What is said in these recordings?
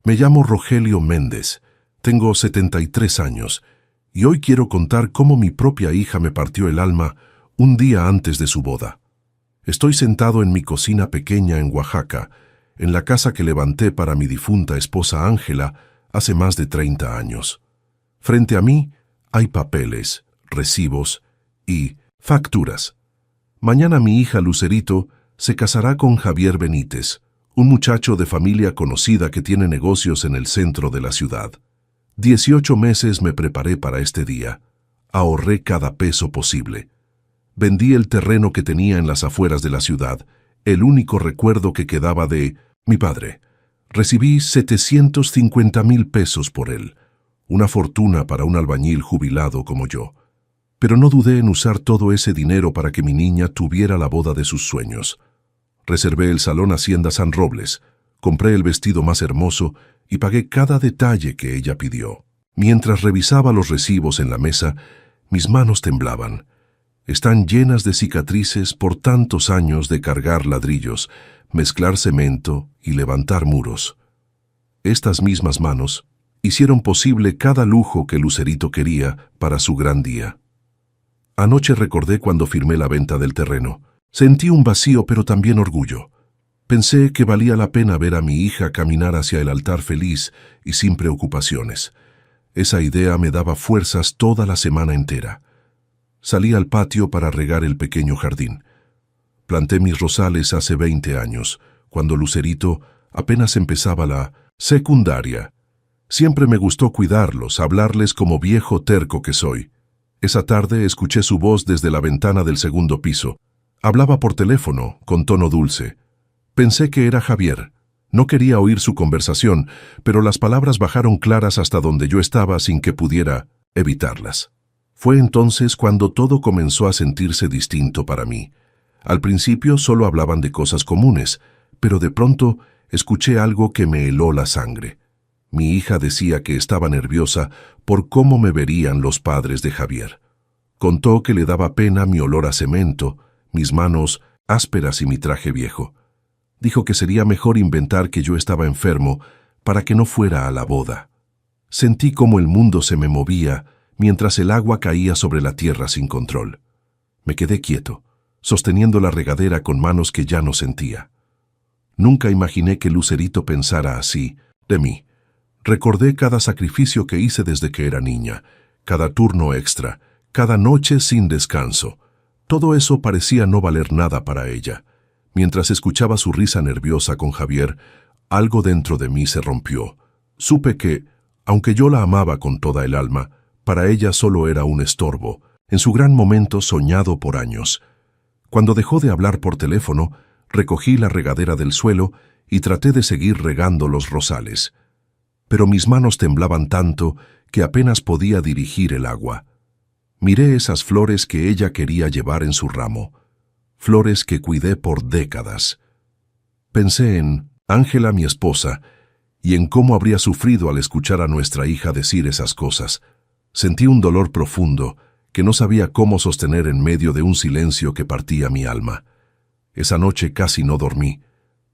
Me llamo Rogelio Méndez, tengo 73 años y hoy quiero contar cómo mi propia hija me partió el alma un día antes de su boda. Estoy sentado en mi cocina pequeña en Oaxaca, en la casa que levanté para mi difunta esposa Ángela hace más de 30 años. Frente a mí hay papeles, recibos y facturas. Mañana mi hija Lucerito se casará con Javier Benítez, un muchacho de familia conocida que tiene negocios en el centro de la ciudad. 18 meses me preparé para este día. Ahorré cada peso posible. Vendí el terreno que tenía en las afueras de la ciudad, el único recuerdo que quedaba de mi padre. Recibí 750,000 pesos por él, una fortuna para un albañil jubilado como yo. Pero no dudé en usar todo ese dinero para que mi niña tuviera la boda de sus sueños. Reservé el salón Hacienda San Robles, compré el vestido más hermoso y pagué cada detalle que ella pidió. Mientras revisaba los recibos en la mesa, mis manos temblaban. Están llenas de cicatrices por tantos años de cargar ladrillos, mezclar cemento y levantar muros. Estas mismas manos hicieron posible cada lujo que Lucerito quería para su gran día. Anoche recordé cuando firmé la venta del terreno. Sentí un vacío pero también orgullo. Pensé que valía la pena ver a mi hija caminar hacia el altar feliz y sin preocupaciones. Esa idea me daba fuerzas toda la semana entera. Salí al patio para regar el pequeño jardín. Planté mis rosales hace 20 años, cuando Lucerito apenas empezaba la secundaria. Siempre me gustó cuidarlos, hablarles como viejo terco que soy. Esa tarde escuché su voz desde la ventana del segundo piso. Hablaba por teléfono, con tono dulce. Pensé que era Javier. No quería oír su conversación, pero las palabras bajaron claras hasta donde yo estaba sin que pudiera evitarlas. Fue entonces cuando todo comenzó a sentirse distinto para mí. Al principio solo hablaban de cosas comunes, pero de pronto escuché algo que me heló la sangre. Mi hija decía que estaba nerviosa por cómo me verían los padres de Javier. Contó que le daba pena mi olor a cemento, mis manos ásperas y mi traje viejo. Dijo que sería mejor inventar que yo estaba enfermo para que no fuera a la boda. Sentí como el mundo se me movía mientras el agua caía sobre la tierra sin control. Me quedé quieto, sosteniendo la regadera con manos que ya no sentía. Nunca imaginé que Lucerito pensara así de mí. Recordé cada sacrificio que hice desde que era niña, cada turno extra, cada noche sin descanso. Todo eso parecía no valer nada para ella. Mientras escuchaba su risa nerviosa con Javier, algo dentro de mí se rompió. Supe que, aunque yo la amaba con toda el alma, para ella solo era un estorbo, en su gran momento soñado por años. Cuando dejó de hablar por teléfono, recogí la regadera del suelo y traté de seguir regando los rosales. Pero mis manos temblaban tanto que apenas podía dirigir el agua. Miré esas flores que ella quería llevar en su ramo, flores que cuidé por décadas. Pensé en Ángela, mi esposa, y en cómo habría sufrido al escuchar a nuestra hija decir esas cosas. Sentí un dolor profundo que no sabía cómo sostener en medio de un silencio que partía mi alma. Esa noche casi no dormí.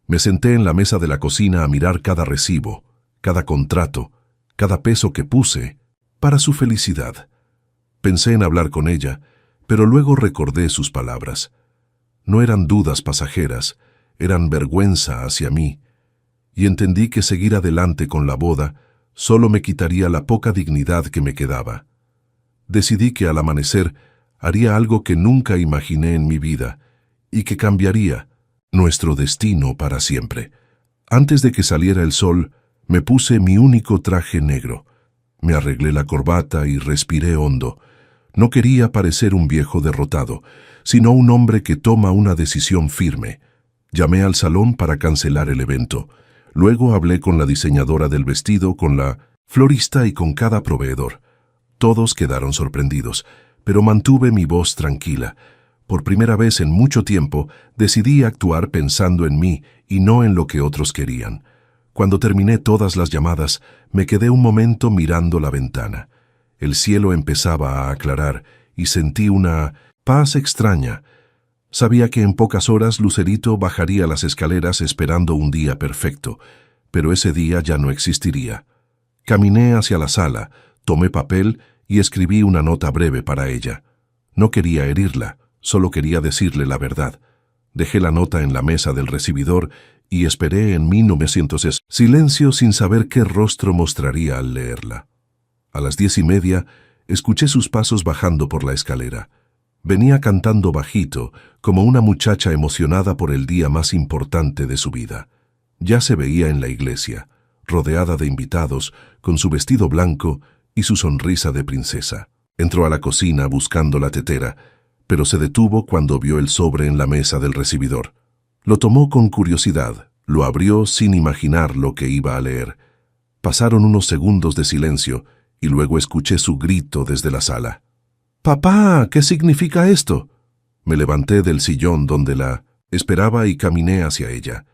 Me senté en la mesa de la cocina a mirar cada recibo, cada contrato, cada peso que puse para su felicidad. Pensé en hablar con ella, pero luego recordé sus palabras. No eran dudas pasajeras, eran vergüenza hacia mí, y entendí que seguir adelante con la boda solo me quitaría la poca dignidad que me quedaba. Decidí que al amanecer haría algo que nunca imaginé en mi vida y que cambiaría nuestro destino para siempre. Antes de que saliera el sol, me puse mi único traje negro. Me arreglé la corbata y respiré hondo. No quería parecer un viejo derrotado, sino un hombre que toma una decisión firme. Llamé al salón para cancelar el evento. Luego hablé con la diseñadora del vestido, con la florista y con cada proveedor. Todos quedaron sorprendidos, pero mantuve mi voz tranquila. Por primera vez en mucho tiempo, decidí actuar pensando en mí y no en lo que otros querían. Cuando terminé todas las llamadas, me quedé un momento mirando la ventana. El cielo empezaba a aclarar y sentí una paz extraña. Sabía que en pocas horas Lucerito bajaría las escaleras esperando un día perfecto, pero ese día ya no existiría. Caminé hacia la sala, tomé papel y escribí una nota breve para ella. No quería herirla, solo quería decirle la verdad. Dejé la nota en la mesa del recibidor y esperé en 1900 silencio sin saber qué rostro mostraría al leerla. A las 10:30 escuché sus pasos bajando por la escalera. Venía cantando bajito, como una muchacha emocionada por el día más importante de su vida. Ya se veía en la iglesia, rodeada de invitados, con su vestido blanco y su sonrisa de princesa. Entró a la cocina buscando la tetera, pero se detuvo cuando vio el sobre en la mesa del recibidor. Lo tomó con curiosidad, lo abrió sin imaginar lo que iba a leer. Pasaron unos segundos de silencio y luego escuché su grito desde la sala. «¡Papá! ¿Qué significa esto?» Me levanté del sillón donde la esperaba y caminé hacia ella.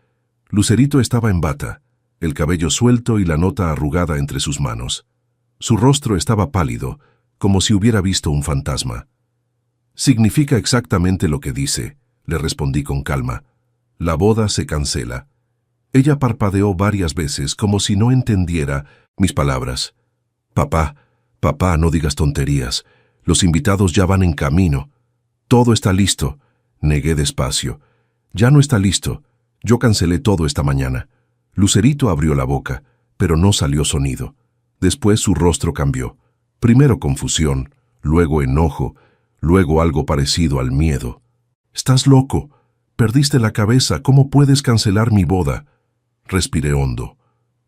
Lucerito estaba en bata, el cabello suelto y la nota arrugada entre sus manos. Su rostro estaba pálido, como si hubiera visto un fantasma. «Significa exactamente lo que dice», le respondí con calma. «La boda se cancela». Ella parpadeó varias veces, como si no entendiera mis palabras. «Papá, papá, no digas tonterías. Los invitados ya van en camino. Todo está listo», negué despacio. «Ya no está listo. Yo cancelé todo esta mañana». Lucerito abrió la boca, pero no salió sonido. Después su rostro cambió. Primero confusión, luego enojo, luego algo parecido al miedo. «Estás loco. Perdiste la cabeza. ¿Cómo puedes cancelar mi boda?» Respiré hondo.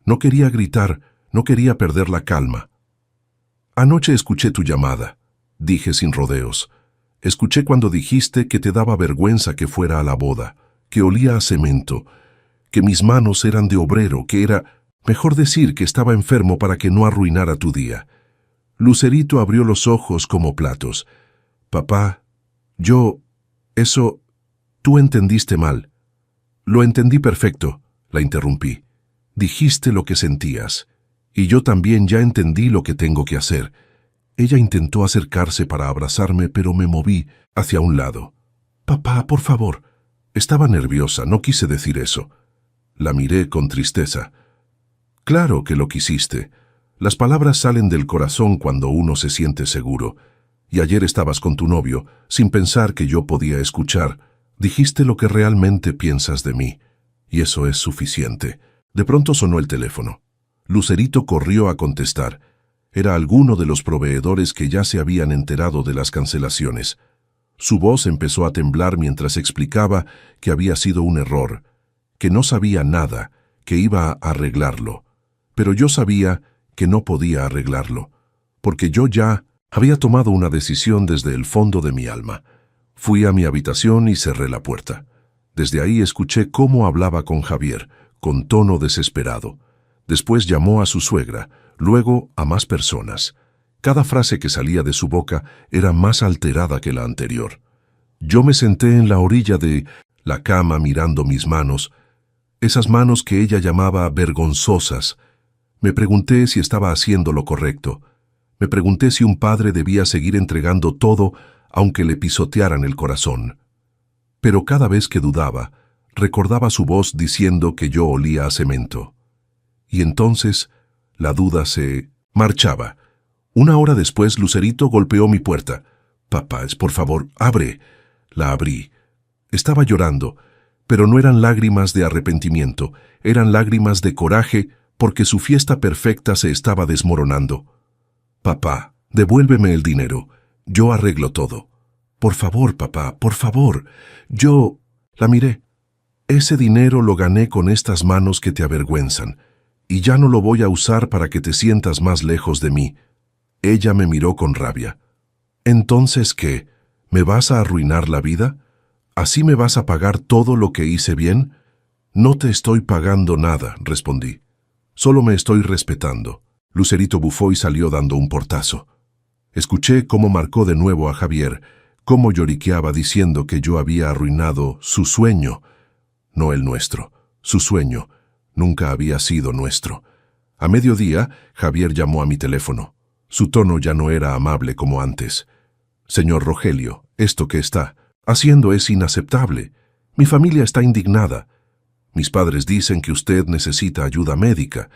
No quería gritar, no quería perder la calma. «Anoche escuché tu llamada», dije sin rodeos. «Escuché cuando dijiste que te daba vergüenza que fuera a la boda, que olía a cemento, que mis manos eran de obrero, que era, mejor decir, que estaba enfermo para que no arruinara tu día». Lucerito abrió los ojos como platos. «Papá, tú entendiste mal». «Lo entendí perfecto», la interrumpí. «Dijiste lo que sentías, y yo también ya entendí lo que tengo que hacer». Ella intentó acercarse para abrazarme, pero me moví hacia un lado. «Papá, por favor». Estaba nerviosa, no quise decir eso. La miré con tristeza. «Claro que lo quisiste. Las palabras salen del corazón cuando uno se siente seguro. Y ayer estabas con tu novio, sin pensar que yo podía escuchar. Dijiste lo que realmente piensas de mí. Y eso es suficiente». De pronto sonó el teléfono. Lucerito corrió a contestar. Era alguno de los proveedores que ya se habían enterado de las cancelaciones. Su voz empezó a temblar mientras explicaba que había sido un error, que no sabía nada, que iba a arreglarlo. Pero yo sabía que no podía arreglarlo, porque yo ya había tomado una decisión desde el fondo de mi alma. Fui a mi habitación y cerré la puerta. Desde ahí escuché cómo hablaba con Javier, con tono desesperado. Después llamó a su suegra, luego a más personas. Cada frase que salía de su boca era más alterada que la anterior. Yo me senté en la orilla de la cama mirando mis manos, esas manos que ella llamaba vergonzosas. Me pregunté si estaba haciendo lo correcto. Me pregunté si un padre debía seguir entregando todo aunque le pisotearan el corazón. Pero cada vez que dudaba, recordaba su voz diciendo que yo olía a cemento. Y entonces la duda se marchaba. Una hora después, Lucerito golpeó mi puerta. «Papá, por favor, abre». La abrí. Estaba llorando, pero no eran lágrimas de arrepentimiento, eran lágrimas de coraje porque su fiesta perfecta se estaba desmoronando. «Papá, devuélveme el dinero. Yo arreglo todo». «Por favor, papá, por favor». La miré. «Ese dinero lo gané con estas manos que te avergüenzan, y ya no lo voy a usar para que te sientas más lejos de mí». Ella me miró con rabia. «¿Entonces qué? ¿Me vas a arruinar la vida? ¿Así me vas a pagar todo lo que hice bien?» «No te estoy pagando nada», respondí. «Solo me estoy respetando». Lucerito bufó y salió dando un portazo. Escuché cómo marcó de nuevo a Javier, cómo lloriqueaba diciendo que yo había arruinado su sueño. No el nuestro, su sueño. Nunca había sido nuestro. A mediodía, Javier llamó a mi teléfono. Su tono ya no era amable como antes. «Señor Rogelio, esto que está haciendo es inaceptable. Mi familia está indignada. Mis padres dicen que usted necesita ayuda médica.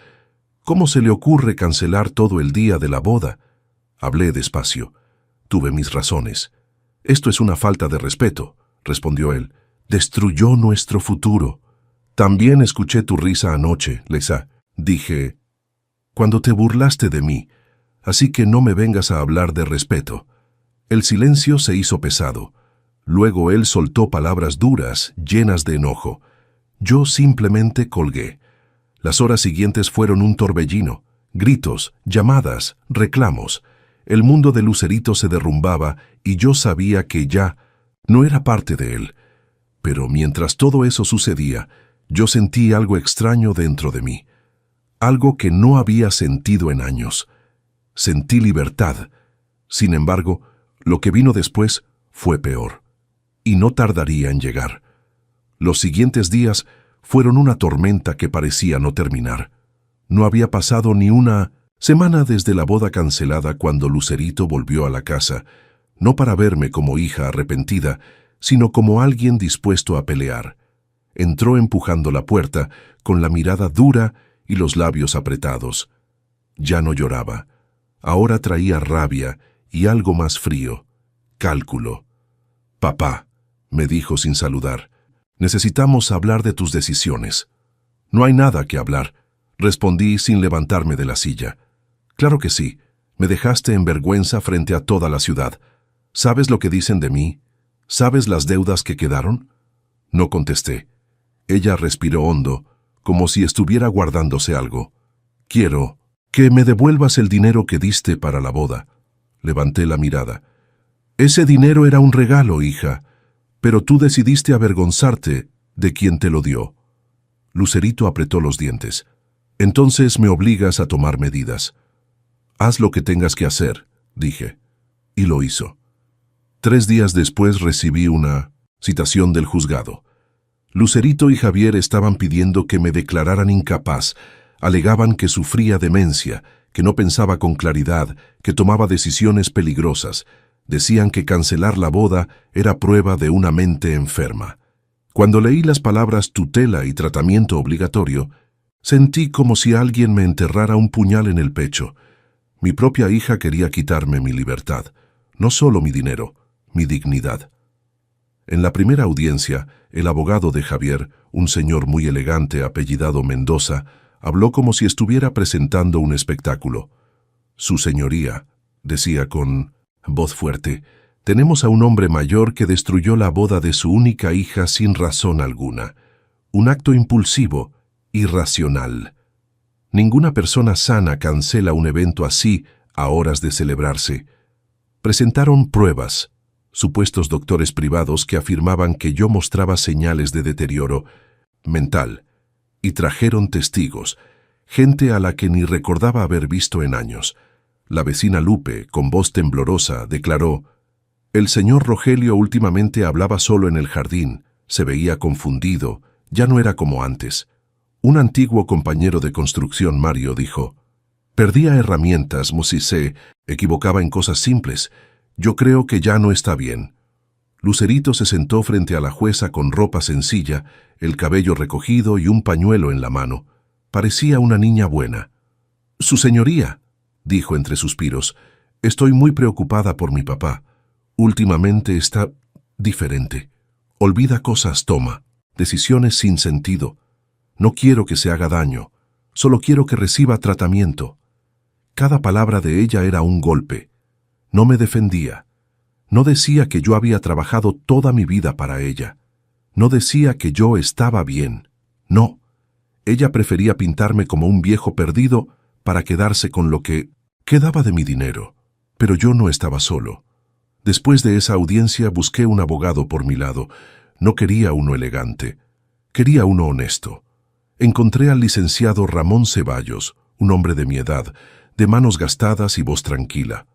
¿Cómo se le ocurre cancelar todo el día de la boda? Hablé despacio. Tuve mis razones. Esto es una falta de respeto, respondió él. Destruyó nuestro futuro. También escuché tu risa anoche, Lisa. Dije, cuando te burlaste de mí, así que no me vengas a hablar de respeto. El silencio se hizo pesado. Luego él soltó palabras duras, llenas de enojo. Yo simplemente colgué. Las horas siguientes fueron un torbellino. Gritos, llamadas, reclamos. El mundo de Lucerito se derrumbaba y yo sabía que ya no era parte de él. Pero mientras todo eso sucedía, yo sentí algo extraño dentro de mí. Algo que no había sentido en años. Sentí libertad. Sin embargo, lo que vino después fue peor. Y no tardaría en llegar. Los siguientes días fueron una tormenta que parecía no terminar. No había pasado ni una semana desde la boda cancelada cuando Lucerito volvió a la casa, no para verme como hija arrepentida, sino como alguien dispuesto a pelear. Entró empujando la puerta, con la mirada dura y los labios apretados. Ya no lloraba. Ahora traía rabia y algo más frío. Cálculo. «Papá», me dijo sin saludar, «necesitamos hablar de tus decisiones». «No hay nada que hablar», respondí sin levantarme de la silla. «Claro que sí. Me dejaste en vergüenza frente a toda la ciudad. ¿Sabes lo que dicen de mí? ¿Sabes las deudas que quedaron?» No contesté. Ella respiró hondo, como si estuviera guardándose algo. «Quiero que me devuelvas el dinero que diste para la boda». Levanté la mirada. «Ese dinero era un regalo, hija, pero tú decidiste avergonzarte de quien te lo dio». Lucerito apretó los dientes. «Entonces me obligas a tomar medidas». «Haz lo que tengas que hacer», dije. Y lo hizo. 3 días después recibí una citación del juzgado. Lucerito y Javier estaban pidiendo que me declararan incapaz. Alegaban que sufría demencia, que no pensaba con claridad, que tomaba decisiones peligrosas. Decían que cancelar la boda era prueba de una mente enferma. Cuando leí las palabras tutela y tratamiento obligatorio, sentí como si alguien me enterrara un puñal en el pecho. Mi propia hija quería quitarme mi libertad, no solo mi dinero, mi dignidad. En la primera audiencia, el abogado de Javier, un señor muy elegante apellidado Mendoza, habló como si estuviera presentando un espectáculo. «Su señoría», decía con voz fuerte, «tenemos a un hombre mayor que destruyó la boda de su única hija sin razón alguna. Un acto impulsivo, irracional. Ninguna persona sana cancela un evento así a horas de celebrarse». Presentaron pruebas, supuestos doctores privados que afirmaban que yo mostraba señales de deterioro mental, y trajeron testigos, gente a la que ni recordaba haber visto en años. La vecina Lupe, con voz temblorosa, declaró: «El señor Rogelio últimamente hablaba solo en el jardín, se veía confundido, ya no era como antes». Un antiguo compañero de construcción, Mario, dijo: «Perdía herramientas, se equivocaba en cosas simples. Yo creo que ya no está bien». Lucerito se sentó frente a la jueza con ropa sencilla, el cabello recogido y un pañuelo en la mano. Parecía una niña buena. «Su señoría», dijo entre suspiros, «estoy muy preocupada por mi papá. Últimamente está diferente. Olvida cosas, toma decisiones sin sentido. No quiero que se haga daño, solo quiero que reciba tratamiento». Cada palabra de ella era un golpe. No me defendía. No decía que yo había trabajado toda mi vida para ella. No decía que yo estaba bien. No. Ella prefería pintarme como un viejo perdido para quedarse con lo que quedaba de mi dinero. Pero yo no estaba solo. Después de esa audiencia busqué un abogado por mi lado. No quería uno elegante. Quería uno honesto. Encontré al licenciado Ramón Ceballos, un hombre de mi edad, de manos gastadas y voz tranquila.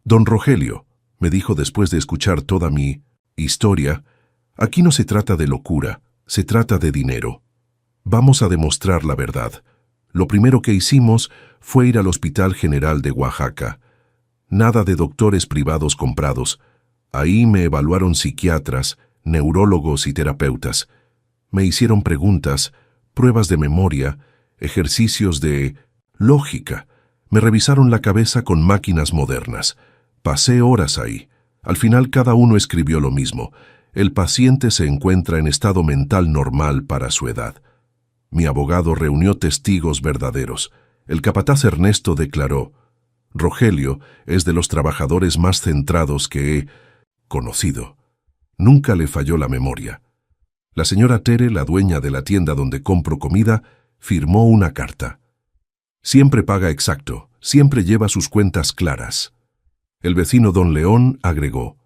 «Don Rogelio», me dijo después de escuchar toda mi historia, «aquí no se trata de locura, se trata de dinero. Vamos a demostrar la verdad. Lo primero que hicimos fue ir al Hospital General de Oaxaca. Nada de doctores privados comprados. Ahí me evaluaron psiquiatras, neurólogos y terapeutas. Me hicieron preguntas, pruebas de memoria, ejercicios de lógica. Me revisaron la cabeza con máquinas modernas. Pasé horas ahí. Al final cada uno escribió lo mismo. El paciente se encuentra en estado mental normal para su edad. Mi abogado reunió testigos verdaderos. El capataz Ernesto declaró: Rogelio es de los trabajadores más centrados que he conocido. Nunca le falló la memoria. La señora Tere, la dueña de la tienda donde compro comida, firmó una carta. Siempre paga exacto, siempre lleva sus cuentas claras. El vecino don León agregó: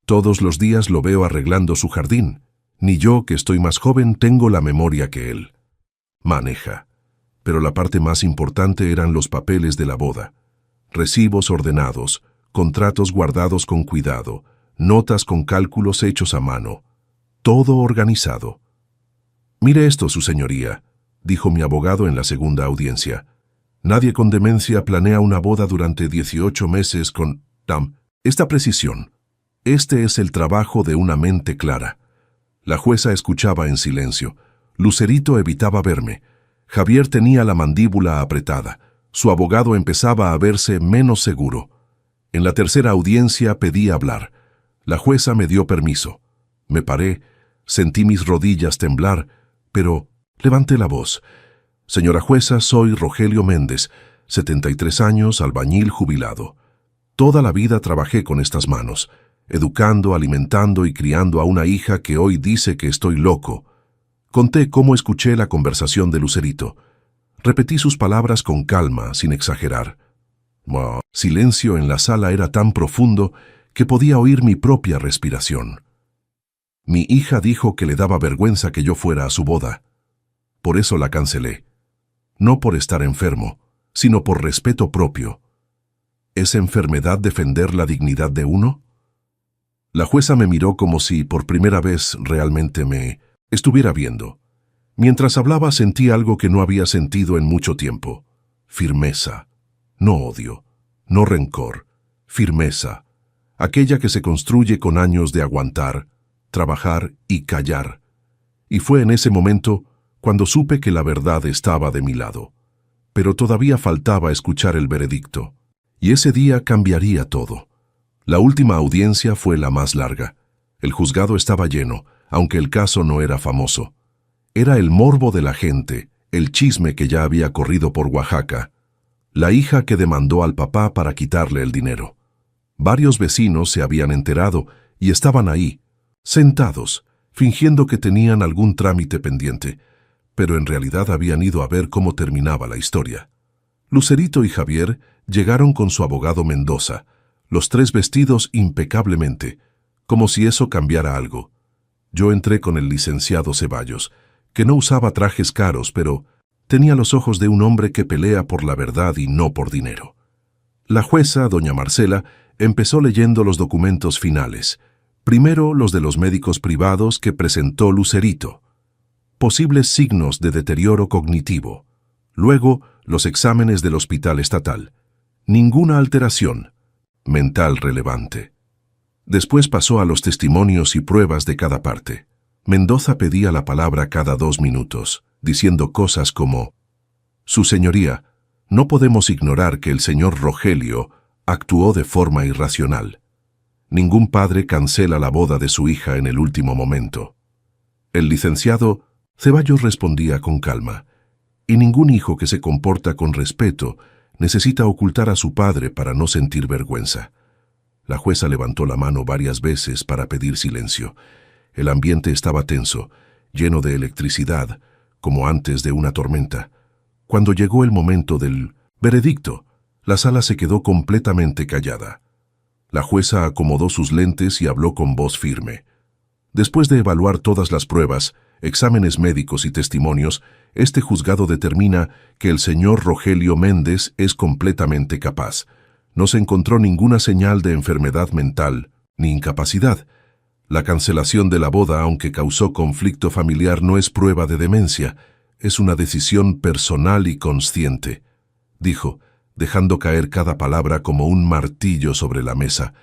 todos los días lo veo arreglando su jardín. Ni yo, que estoy más joven, tengo la memoria que él. Maneja. Pero la parte más importante eran los papeles de la boda. Recibos ordenados, contratos guardados con cuidado, notas con cálculos hechos a mano. Todo organizado. Mire esto, su señoría, dijo mi abogado en la segunda audiencia. Nadie con demencia planea una boda durante 18 meses con esta precisión. Este es el trabajo de una mente clara. La jueza escuchaba en silencio. Lucerito evitaba verme. Javier tenía la mandíbula apretada. Su abogado empezaba a verse menos seguro. En la tercera audiencia pedí hablar. La jueza me dio permiso. Me paré, sentí mis rodillas temblar, pero levanté la voz. Señora jueza, soy Rogelio Méndez, 73 años, albañil jubilado. Toda la vida trabajé con estas manos, educando, alimentando y criando a una hija que hoy dice que estoy loco. Conté cómo escuché la conversación de Lucerito. Repetí sus palabras con calma, sin exagerar. Silencio en la sala era tan profundo que podía oír mi propia respiración. Mi hija dijo que le daba vergüenza que yo fuera a su boda. Por eso la cancelé. No por estar enfermo, sino por respeto propio. ¿Es enfermedad defender la dignidad de uno? La jueza me miró como si por primera vez realmente me estuviera viendo. Mientras hablaba sentí algo que no había sentido en mucho tiempo. Firmeza. No odio. No rencor. Firmeza. Aquella que se construye con años de aguantar, trabajar y callar. Y fue en ese momento cuando supe que la verdad estaba de mi lado. Pero todavía faltaba escuchar el veredicto. Y ese día cambiaría todo. La última audiencia fue la más larga. El juzgado estaba lleno, aunque el caso no era famoso. Era el morbo de la gente, el chisme que ya había corrido por Oaxaca. La hija que demandó al papá para quitarle el dinero. Varios vecinos se habían enterado y estaban ahí, sentados, fingiendo que tenían algún trámite pendiente, pero en realidad habían ido a ver cómo terminaba la historia. Lucerito y Javier llegaron con su abogado Mendoza, los tres vestidos impecablemente, como si eso cambiara algo. Yo entré con el licenciado Ceballos, que no usaba trajes caros, pero tenía los ojos de un hombre que pelea por la verdad y no por dinero. La jueza, doña Marcela, empezó leyendo los documentos finales. Primero los de los médicos privados que presentó Lucerito. Posibles signos de deterioro cognitivo. Luego, los exámenes del hospital estatal. Ninguna alteración mental relevante. Después pasó a los testimonios y pruebas de cada parte. Mendoza pedía la palabra cada 2 minutos, diciendo cosas como: Su señoría, no podemos ignorar que el señor Rogelio actuó de forma irracional. Ningún padre cancela la boda de su hija en el último momento. El licenciado Ceballos respondía con calma: y ningún hijo que se comporta con respeto necesita ocultar a su padre para no sentir vergüenza. La jueza levantó la mano varias veces para pedir silencio. El ambiente estaba tenso, lleno de electricidad, como antes de una tormenta. Cuando llegó el momento del veredicto, la sala se quedó completamente callada. La jueza acomodó sus lentes y habló con voz firme. Después de evaluar todas las pruebas, exámenes médicos y testimonios, este juzgado determina que el señor Rogelio Méndez es completamente capaz. No se encontró ninguna señal de enfermedad mental ni incapacidad. La cancelación de la boda, aunque causó conflicto familiar, no es prueba de demencia, es una decisión personal y consciente, dijo, dejando caer cada palabra como un martillo sobre la mesa.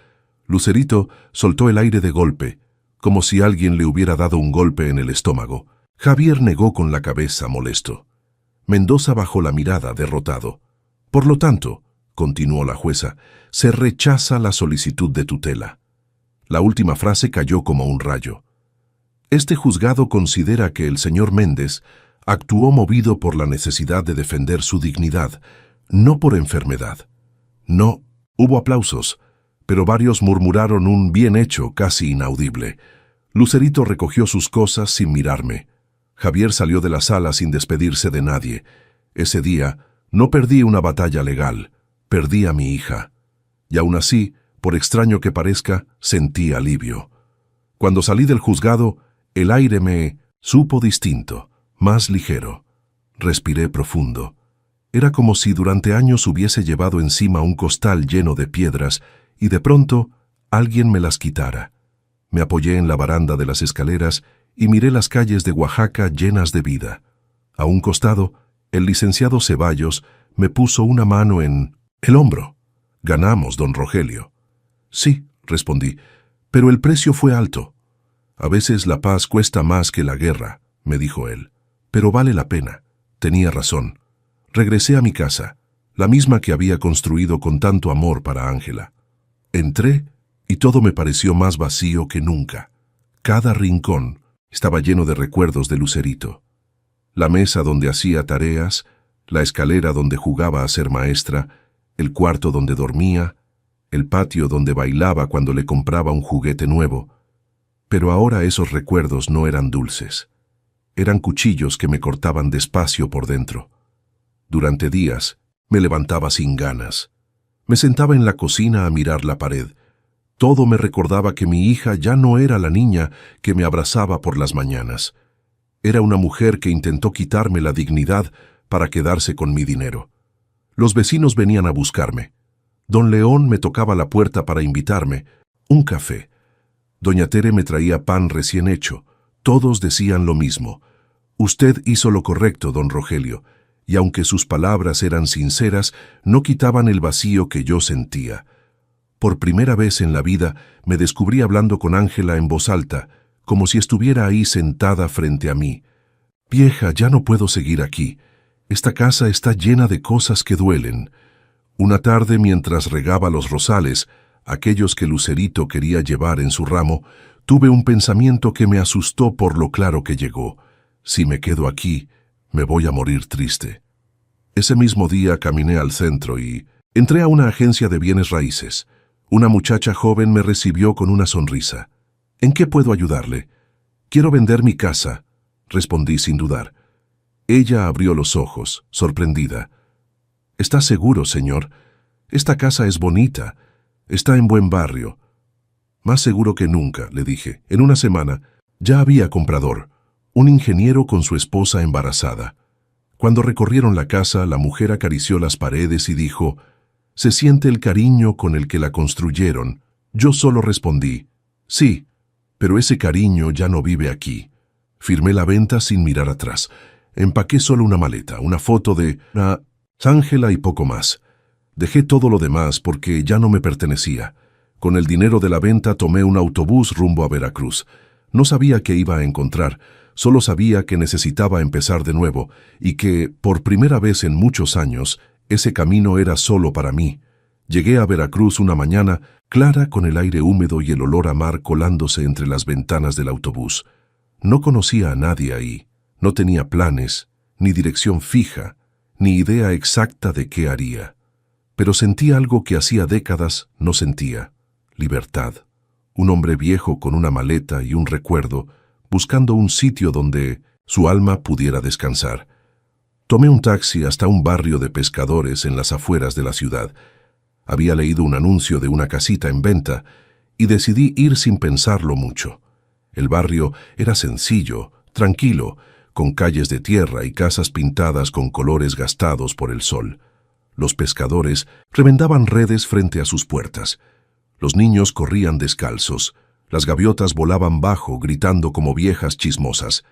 Lucerito soltó el aire de golpe, como si alguien le hubiera dado un golpe en el estómago. Javier negó con la cabeza, molesto. Mendoza bajó la mirada, derrotado. Por lo tanto, continuó la jueza, se rechaza la solicitud de tutela. La última frase cayó como un rayo. Este juzgado considera que el señor Méndez actuó movido por la necesidad de defender su dignidad, no por enfermedad. No, hubo aplausos, pero varios murmuraron un bien hecho casi inaudible. Lucerito recogió sus cosas sin mirarme. Javier salió de la sala sin despedirse de nadie. Ese día no perdí una batalla legal, perdí a mi hija. Y aún así, por extraño que parezca, sentí alivio. Cuando salí del juzgado, el aire me supo distinto, más ligero. Respiré profundo. Era como si durante años hubiese llevado encima un costal lleno de piedras y de pronto alguien me las quitara. Me apoyé en la baranda de las escaleras y miré las calles de Oaxaca llenas de vida. A un costado, el licenciado Ceballos me puso una mano en el hombro. Ganamos, don Rogelio. Sí, respondí, pero el precio fue alto. A veces la paz cuesta más que la guerra, me dijo él, pero vale la pena. Tenía razón. Regresé a mi casa, la misma que había construido con tanto amor para Ángela. Entré y todo me pareció más vacío que nunca. Cada rincón estaba lleno de recuerdos de Lucerito. La mesa donde hacía tareas, la escalera donde jugaba a ser maestra, el cuarto donde dormía, el patio donde bailaba cuando le compraba un juguete nuevo. Pero ahora esos recuerdos no eran dulces. Eran cuchillos que me cortaban despacio por dentro. Durante días me levantaba sin ganas. Me sentaba en la cocina a mirar la pared. Todo me recordaba que mi hija ya no era la niña que me abrazaba por las mañanas. Era una mujer que intentó quitarme la dignidad para quedarse con mi dinero. Los vecinos venían a buscarme. Don León me tocaba la puerta para invitarme. Un café. Doña Tere me traía pan recién hecho. Todos decían lo mismo. Usted hizo lo correcto, don Rogelio, y aunque sus palabras eran sinceras, no quitaban el vacío que yo sentía. Por primera vez en la vida me descubrí hablando con Ángela en voz alta, como si estuviera ahí sentada frente a mí. Vieja, ya no puedo seguir aquí. Esta casa está llena de cosas que duelen. Una tarde, mientras regaba los rosales, aquellos que Lucerito quería llevar en su ramo, tuve un pensamiento que me asustó por lo claro que llegó. Si me quedo aquí, me voy a morir triste. Ese mismo día caminé al centro y entré a una agencia de bienes raíces. Una muchacha joven me recibió con una sonrisa. ¿En qué puedo ayudarle? Quiero vender mi casa, respondí sin dudar. Ella abrió los ojos, sorprendida. ¿Está seguro, señor? Esta casa es bonita. Está en buen barrio. Más seguro que nunca, le dije. En una semana ya había comprador, un ingeniero con su esposa embarazada. Cuando recorrieron la casa, la mujer acarició las paredes y dijo, «Se siente el cariño con el que la construyeron». Yo solo respondí, «Sí, pero ese cariño ya no vive aquí». Firmé la venta sin mirar atrás. Empaqué solo una maleta, una foto de Ángela y poco más. Dejé todo lo demás porque ya no me pertenecía. Con el dinero de la venta tomé un autobús rumbo a Veracruz. No sabía qué iba a encontrar, solo sabía que necesitaba empezar de nuevo y que, por primera vez en muchos años, ese camino era solo para mí. Llegué a Veracruz una mañana, clara con el aire húmedo y el olor a mar colándose entre las ventanas del autobús. No conocía a nadie ahí, no tenía planes, ni dirección fija, ni idea exacta de qué haría. Pero sentí algo que hacía décadas no sentía: libertad. Un hombre viejo con una maleta y un recuerdo, buscando un sitio donde su alma pudiera descansar. Tomé un taxi hasta un barrio de pescadores en las afueras de la ciudad. Había leído un anuncio de una casita en venta y decidí ir sin pensarlo mucho. El barrio era sencillo, tranquilo, con calles de tierra y casas pintadas con colores gastados por el sol. Los pescadores remendaban redes frente a sus puertas. Los niños corrían descalzos. Las gaviotas volaban bajo, gritando como viejas chismosas.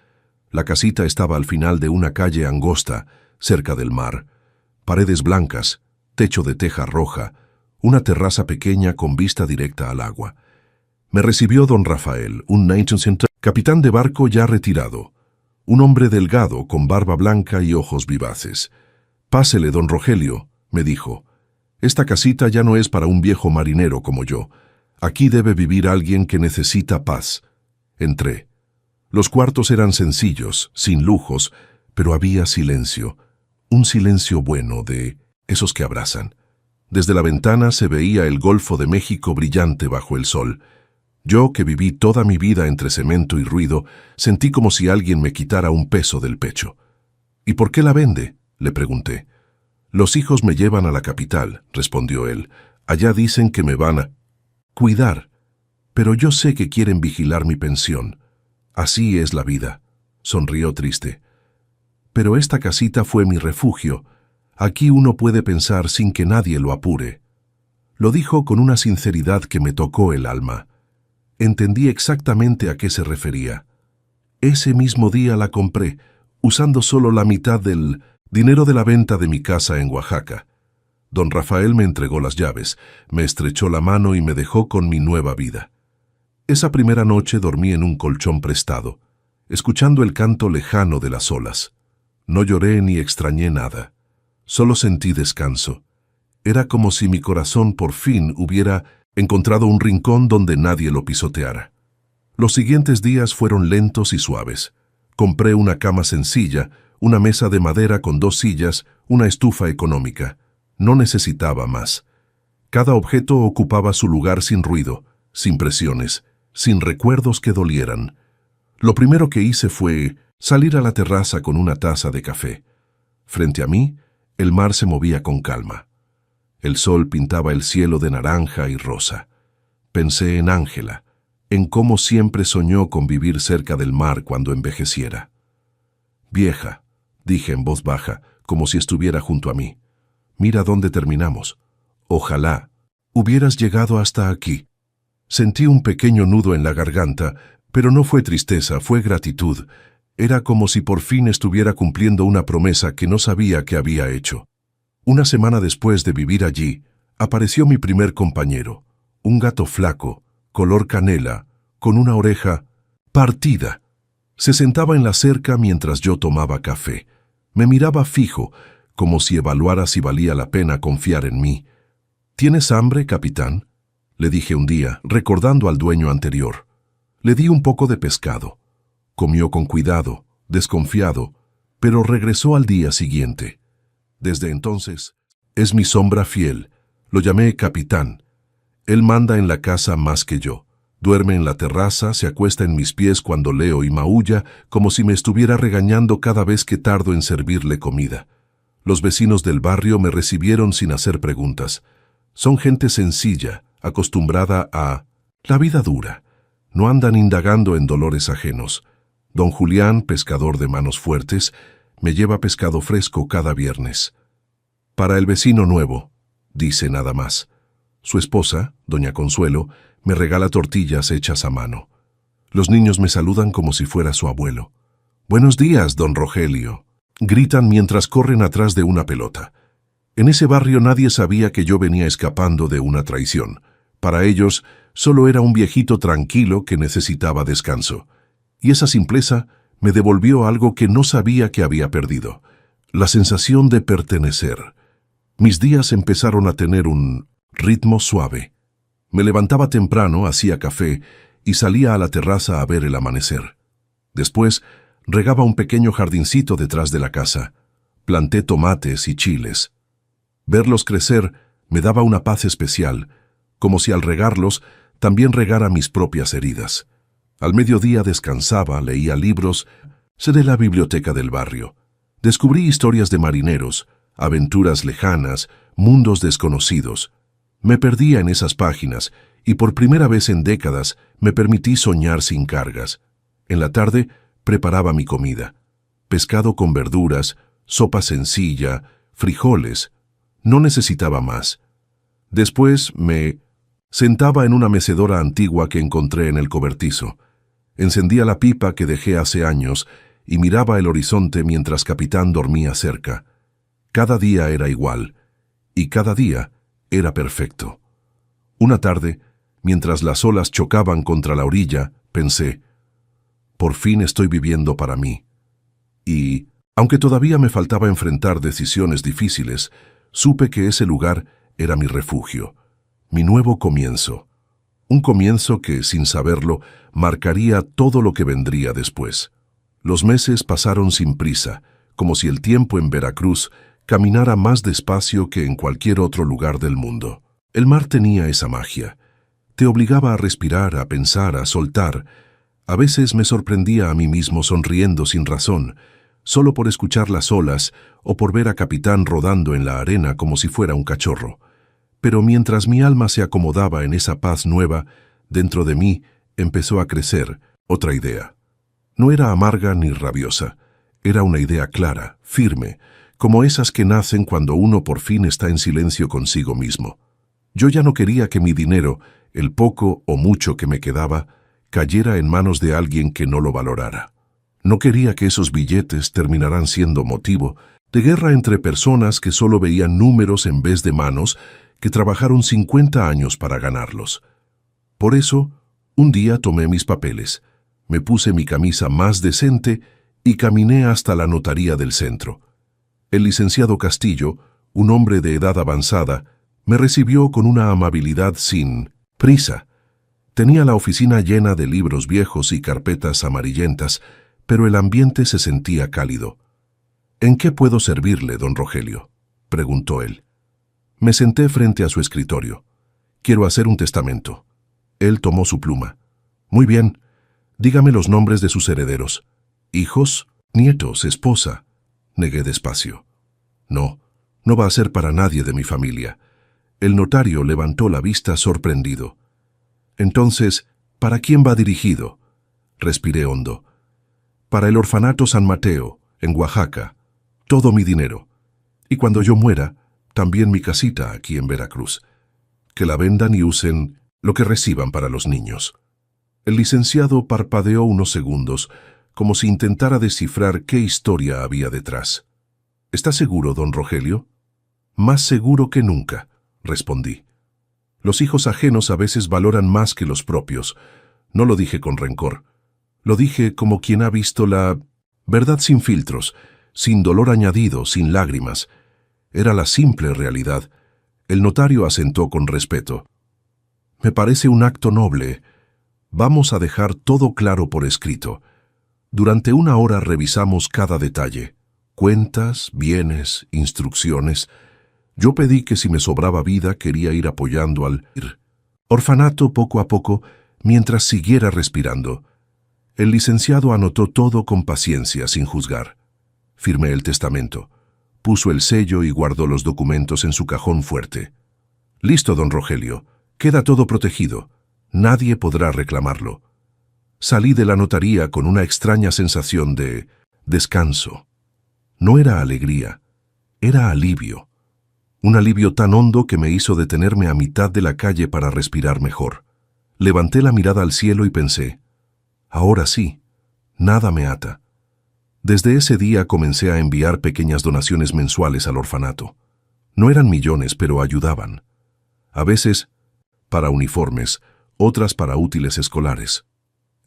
La casita estaba al final de una calle angosta, cerca del mar. Paredes blancas, techo de teja roja, una terraza pequeña con vista directa al agua. Me recibió don Rafael, un 19th capitán de barco ya retirado. un hombre delgado con barba blanca y ojos vivaces. «Pásele, don Rogelio», me dijo. «Esta casita ya no es para un viejo marinero como yo. Aquí debe vivir alguien que necesita paz». Entré. Los cuartos eran sencillos, sin lujos, pero había silencio. Un silencio bueno, de esos que abrazan. Desde la ventana se veía el Golfo de México brillante bajo el sol. Yo, que viví toda mi vida entre cemento y ruido, sentí como si alguien me quitara un peso del pecho. «¿Y por qué la vende?», le pregunté. «Los hijos me llevan a la capital», respondió él. «Allá dicen que me van a cuidar, pero yo sé que quieren vigilar mi pensión. Así es la vida», sonrió triste. «Pero esta casita fue mi refugio. Aquí uno puede pensar sin que nadie lo apure». Lo dijo con una sinceridad que me tocó el alma. Entendí exactamente a qué se refería. Ese mismo día la compré, usando solo la mitad del dinero de la venta de mi casa en Oaxaca. Don Rafael me entregó las llaves, me estrechó la mano y me dejó con mi nueva vida. Esa primera noche dormí en un colchón prestado, escuchando el canto lejano de las olas. No lloré ni extrañé nada. Solo sentí descanso. Era como si mi corazón por fin hubiera encontrado un rincón donde nadie lo pisoteara. Los siguientes días fueron lentos y suaves. Compré una cama sencilla, una mesa de madera con 2 sillas, una estufa económica. No necesitaba más. Cada objeto ocupaba su lugar sin ruido, sin presiones, sin recuerdos que dolieran. Lo primero que hice fue salir a la terraza con una taza de café. Frente a mí, el mar se movía con calma. El sol pintaba el cielo de naranja y rosa. Pensé en Ángela, en cómo siempre soñó con vivir cerca del mar cuando envejeciera. «Vieja», dije en voz baja, como si estuviera junto a mí, «mira dónde terminamos. Ojalá hubieras llegado hasta aquí». Sentí un pequeño nudo en la garganta, pero no fue tristeza, fue gratitud. Era como si por fin estuviera cumpliendo una promesa que no sabía que había hecho. Una semana después de vivir allí, apareció mi primer compañero, un gato flaco, color canela, con una oreja partida. Se sentaba en la cerca mientras yo tomaba café. Me miraba fijo, como si evaluara si valía la pena confiar en mí. «¿Tienes hambre, capitán?», le dije un día, recordando al dueño anterior. Le di un poco de pescado. Comió con cuidado, desconfiado, pero regresó al día siguiente. Desde entonces, es mi sombra fiel. Lo llamé capitán. Él manda en la casa más que yo. Duerme en la terraza, se acuesta en mis pies cuando leo y maulla como si me estuviera regañando cada vez que tardo en servirle comida. Los vecinos del barrio me recibieron sin hacer preguntas. Son gente sencilla, acostumbrada a la vida dura. No andan indagando en dolores ajenos. Don Julián, pescador de manos fuertes, me lleva pescado fresco cada viernes. «Para el vecino nuevo», dice nada más. Su esposa, doña Consuelo, me regala tortillas hechas a mano. Los niños me saludan como si fuera su abuelo. «Buenos días, don Rogelio», gritan mientras corren atrás de una pelota. En ese barrio nadie sabía que yo venía escapando de una traición. Para ellos, solo era un viejito tranquilo que necesitaba descanso. Y esa simpleza me devolvió algo que no sabía que había perdido: la sensación de pertenecer. Mis días empezaron a tener un ritmo suave. Me levantaba temprano, hacía café y salía a la terraza a ver el amanecer. Después, regaba un pequeño jardincito detrás de la casa. Planté tomates y chiles. Verlos crecer me daba una paz especial, como si al regarlos también regara mis propias heridas. Al mediodía descansaba, leía libros, cerré la biblioteca del barrio. Descubrí historias de marineros, aventuras lejanas, mundos desconocidos. Me perdía en esas páginas y por primera vez en décadas me permití soñar sin cargas. En la tarde preparaba mi comida: pescado con verduras, sopa sencilla, frijoles. No necesitaba más. Después me sentaba en una mecedora antigua que encontré en el cobertizo. Encendía la pipa que dejé hace años y miraba el horizonte mientras capitán dormía cerca. Cada día era igual, y cada día era perfecto. Una tarde, mientras las olas chocaban contra la orilla, pensé: por fin estoy viviendo para mí. Y, aunque todavía me faltaba enfrentar decisiones difíciles, supe que ese lugar era mi refugio, mi nuevo comienzo. Un comienzo que, sin saberlo, marcaría todo lo que vendría después. Los meses pasaron sin prisa, como si el tiempo en Veracruz caminara más despacio que en cualquier otro lugar del mundo. El mar tenía esa magia. Te obligaba a respirar, a pensar, a soltar. A veces me sorprendía a mí mismo sonriendo sin razón, solo por escuchar las olas o por ver a Capitán rodando en la arena como si fuera un cachorro. Pero mientras mi alma se acomodaba en esa paz nueva, dentro de mí empezó a crecer otra idea. No era amarga ni rabiosa, era una idea clara, firme, como esas que nacen cuando uno por fin está en silencio consigo mismo. Yo ya no quería que mi dinero, el poco o mucho que me quedaba, cayera en manos de alguien que no lo valorara. No quería que esos billetes terminaran siendo motivo de guerra entre personas que solo veían números en vez de manos que trabajaron 50 años para ganarlos. Por eso, un día tomé mis papeles, me puse mi camisa más decente y caminé hasta la notaría del centro. El licenciado Castillo, un hombre de edad avanzada, me recibió con una amabilidad sin prisa. Tenía la oficina llena de libros viejos y carpetas amarillentas, pero el ambiente se sentía cálido. «¿En qué puedo servirle, don Rogelio?», preguntó él. Me senté frente a su escritorio. «Quiero hacer un testamento». Él tomó su pluma. «Muy bien. Dígame los nombres de sus herederos. Hijos, nietos, esposa». Negué despacio. «No, no va a ser para nadie de mi familia». El notario levantó la vista sorprendido. «Entonces, ¿para quién va dirigido?». Respiré hondo. «Para el orfanato San Mateo, en Oaxaca. Todo mi dinero. Y cuando yo muera, también mi casita aquí en Veracruz. Que la vendan y usen lo que reciban para los niños». El licenciado parpadeó unos segundos, como si intentara descifrar qué historia había detrás. «¿Está seguro, don Rogelio?». «Más seguro que nunca», respondí. «Los hijos ajenos a veces valoran más que los propios». No lo dije con rencor. Lo dije como quien ha visto la verdad sin filtros, sin dolor añadido, sin lágrimas. Era la simple realidad. El notario asentó con respeto. «Me parece un acto noble. Vamos a dejar todo claro por escrito». Durante una hora revisamos cada detalle. Cuentas, bienes, instrucciones. Yo pedí que si me sobraba vida quería ir apoyando al orfanato poco a poco mientras siguiera respirando. El licenciado anotó todo con paciencia, sin juzgar. Firmé el testamento. Puso el sello y guardó los documentos en su cajón fuerte. «Listo, don Rogelio. Queda todo protegido. Nadie podrá reclamarlo». Salí de la notaría con una extraña sensación de descanso. No era alegría, era alivio. Un alivio tan hondo que me hizo detenerme a mitad de la calle para respirar mejor. Levanté la mirada al cielo y pensé, ahora sí, nada me ata. Desde ese día comencé a enviar pequeñas donaciones mensuales al orfanato. No eran millones, pero ayudaban. A veces para uniformes, otras para útiles escolares.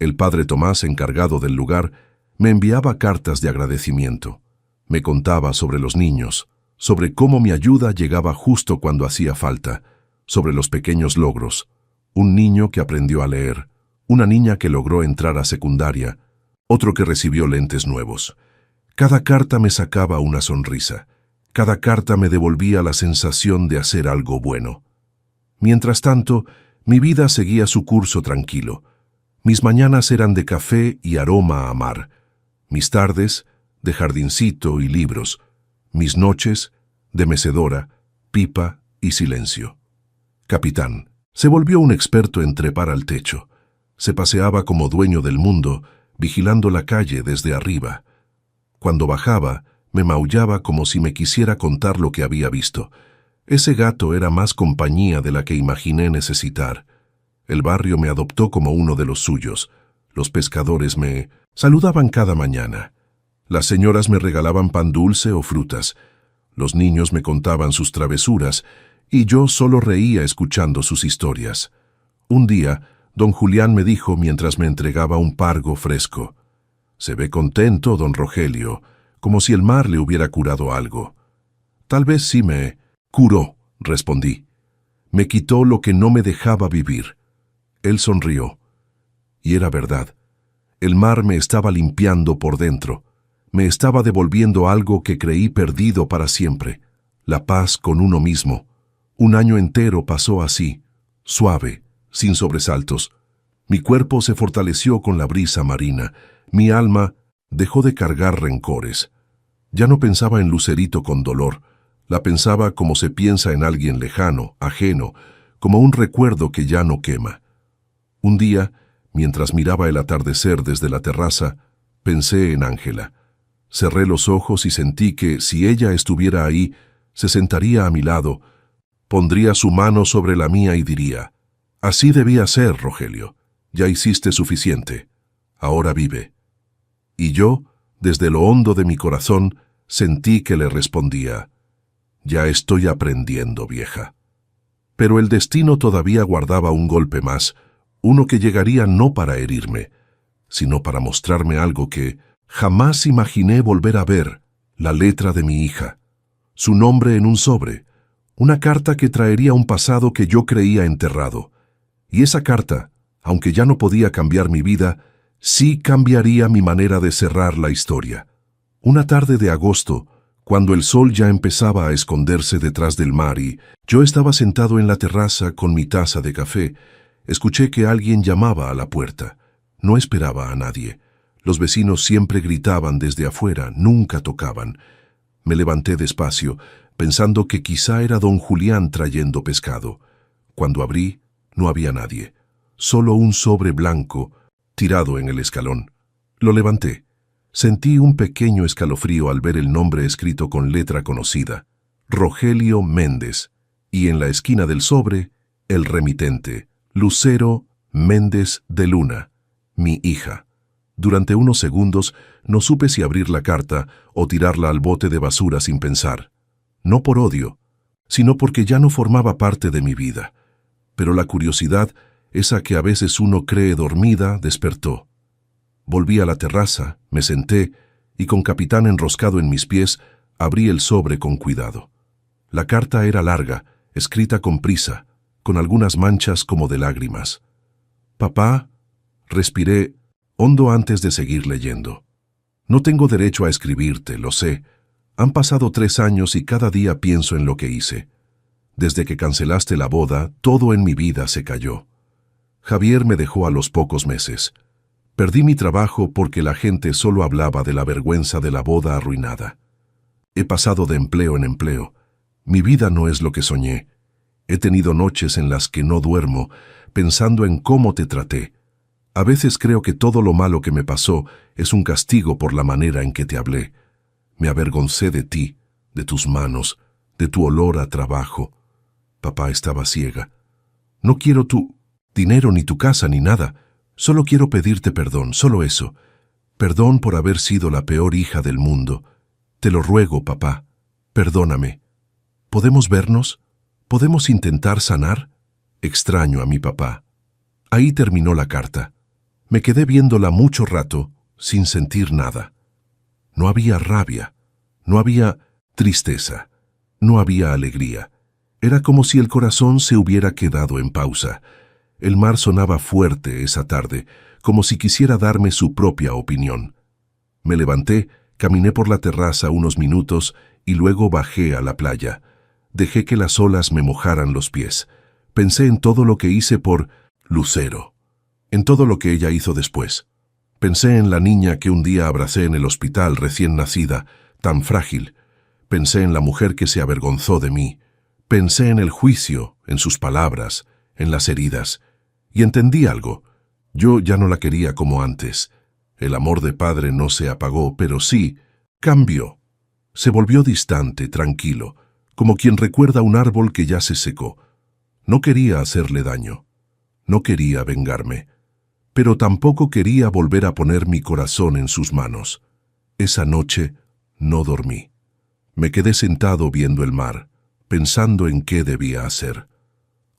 El padre Tomás, encargado del lugar, me enviaba cartas de agradecimiento. Me contaba sobre los niños, sobre cómo mi ayuda llegaba justo cuando hacía falta, sobre los pequeños logros. Un niño que aprendió a leer, una niña que logró entrar a secundaria, otro que recibió lentes nuevos. Cada carta me sacaba una sonrisa. Cada carta me devolvía la sensación de hacer algo bueno. Mientras tanto, mi vida seguía su curso tranquilo. Mis mañanas eran de café y aroma a mar. Mis tardes, de jardincito y libros. Mis noches, de mecedora, pipa y silencio. Capitán se volvió un experto en trepar al techo. Se paseaba como dueño del mundo, vigilando la calle desde arriba. Cuando bajaba, me maullaba como si me quisiera contar lo que había visto. Ese gato era más compañía de la que imaginé necesitar. El barrio me adoptó como uno de los suyos. Los pescadores me saludaban cada mañana. Las señoras me regalaban pan dulce o frutas. Los niños me contaban sus travesuras y yo solo reía escuchando sus historias. Un día, don Julián me dijo mientras me entregaba un pargo fresco, Se ve contento, don Rogelio, como si el mar le hubiera curado algo. Tal vez sí me curó, respondí. Me quitó lo que no me dejaba vivir. Él sonrió. Y era verdad. El mar me estaba limpiando por dentro. Me estaba devolviendo algo que creí perdido para siempre. La paz con uno mismo. Un año entero pasó así, suave, sin sobresaltos. Mi cuerpo se fortaleció con la brisa marina. Mi alma dejó de cargar rencores. Ya no pensaba en Lucerito con dolor. La pensaba como se piensa en alguien lejano, ajeno, como un recuerdo que ya no quema. Un día, mientras miraba el atardecer desde la terraza, pensé en Ángela. Cerré los ojos y sentí que, si ella estuviera ahí, se sentaría a mi lado, pondría su mano sobre la mía y diría: «Así debía ser, Rogelio. Ya hiciste suficiente. Ahora vive». Y yo, desde lo hondo de mi corazón, sentí que le respondía: «Ya estoy aprendiendo, vieja». Pero el destino todavía guardaba un golpe más, uno que llegaría no para herirme, sino para mostrarme algo que jamás imaginé volver a ver: la letra de mi hija, su nombre en un sobre, una carta que traería un pasado que yo creía enterrado. Y esa carta, aunque ya no podía cambiar mi vida, sí cambiaría mi manera de cerrar la historia. Una tarde de agosto, cuando el sol ya empezaba a esconderse detrás del mar y yo estaba sentado en la terraza con mi taza de café, escuché que alguien llamaba a la puerta. No esperaba a nadie. Los vecinos siempre gritaban desde afuera, nunca tocaban. Me levanté despacio, pensando que quizá era don Julián trayendo pescado. Cuando abrí, no había nadie. Solo un sobre blanco, tirado en el escalón. Lo levanté. Sentí un pequeño escalofrío al ver el nombre escrito con letra conocida: Rogelio Méndez, y en la esquina del sobre, el remitente: Lucero Méndez de Luna, mi hija. Durante unos segundos no supe si abrir la carta o tirarla al bote de basura sin pensar. No por odio, sino porque ya no formaba parte de mi vida. Pero la curiosidad, esa que a veces uno cree dormida, despertó. Volví a la terraza, me senté y con Capitán enroscado en mis pies, abrí el sobre con cuidado. La carta era larga, escrita con prisa, con algunas manchas como de lágrimas. «Papá», respiré hondo antes de seguir leyendo. «No tengo derecho a escribirte, lo sé. Han pasado 3 años y cada día pienso en lo que hice. Desde que cancelaste la boda, todo en mi vida se cayó. Javier me dejó a los pocos meses. Perdí mi trabajo porque la gente solo hablaba de la vergüenza de la boda arruinada. He pasado de empleo en empleo. Mi vida no es lo que soñé. He tenido noches en las que no duermo, pensando en cómo te traté. A veces creo que todo lo malo que me pasó es un castigo por la manera en que te hablé. Me avergoncé de ti, de tus manos, de tu olor a trabajo. Papá estaba ciega. No quiero tu dinero ni tu casa ni nada. Solo quiero pedirte perdón, solo eso. Perdón por haber sido la peor hija del mundo. Te lo ruego, papá. Perdóname. ¿Podemos vernos? ¿Podemos intentar sanar? Extraño a mi papá». Ahí terminó la carta. Me quedé viéndola mucho rato, sin sentir nada. No había rabia, no había tristeza, no había alegría. Era como si el corazón se hubiera quedado en pausa. El mar sonaba fuerte esa tarde, como si quisiera darme su propia opinión. Me levanté, caminé por la terraza unos minutos y luego bajé a la playa. Dejé que las olas me mojaran los pies. Pensé en todo lo que hice por Lucero, en todo lo que ella hizo después. Pensé en la niña que un día abracé en el hospital recién nacida, tan frágil. Pensé en la mujer que se avergonzó de mí. Pensé en el juicio, en sus palabras, en las heridas. Y entendí algo. Yo ya no la quería como antes. El amor de padre no se apagó, pero sí cambió. Se volvió distante, tranquilo, como quien recuerda un árbol que ya se secó. No quería hacerle daño. No quería vengarme. Pero tampoco quería volver a poner mi corazón en sus manos. Esa noche no dormí. Me quedé sentado viendo el mar, pensando en qué debía hacer.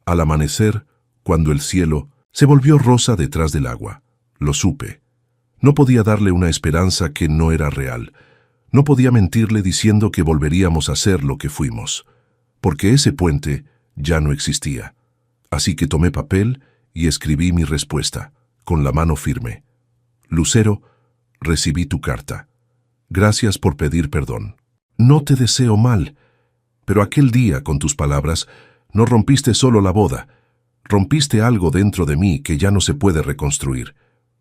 Al amanecer, cuando el cielo se volvió rosa detrás del agua, lo supe. No podía darle una esperanza que no era real. No podía mentirle diciendo que volveríamos a ser lo que fuimos, porque ese puente ya no existía. Así que tomé papel y escribí mi respuesta, con la mano firme. Lucero, recibí tu carta. Gracias por pedir perdón. No te deseo mal, pero aquel día, con tus palabras, no rompiste solo la boda. Rompiste algo dentro de mí que ya no se puede reconstruir.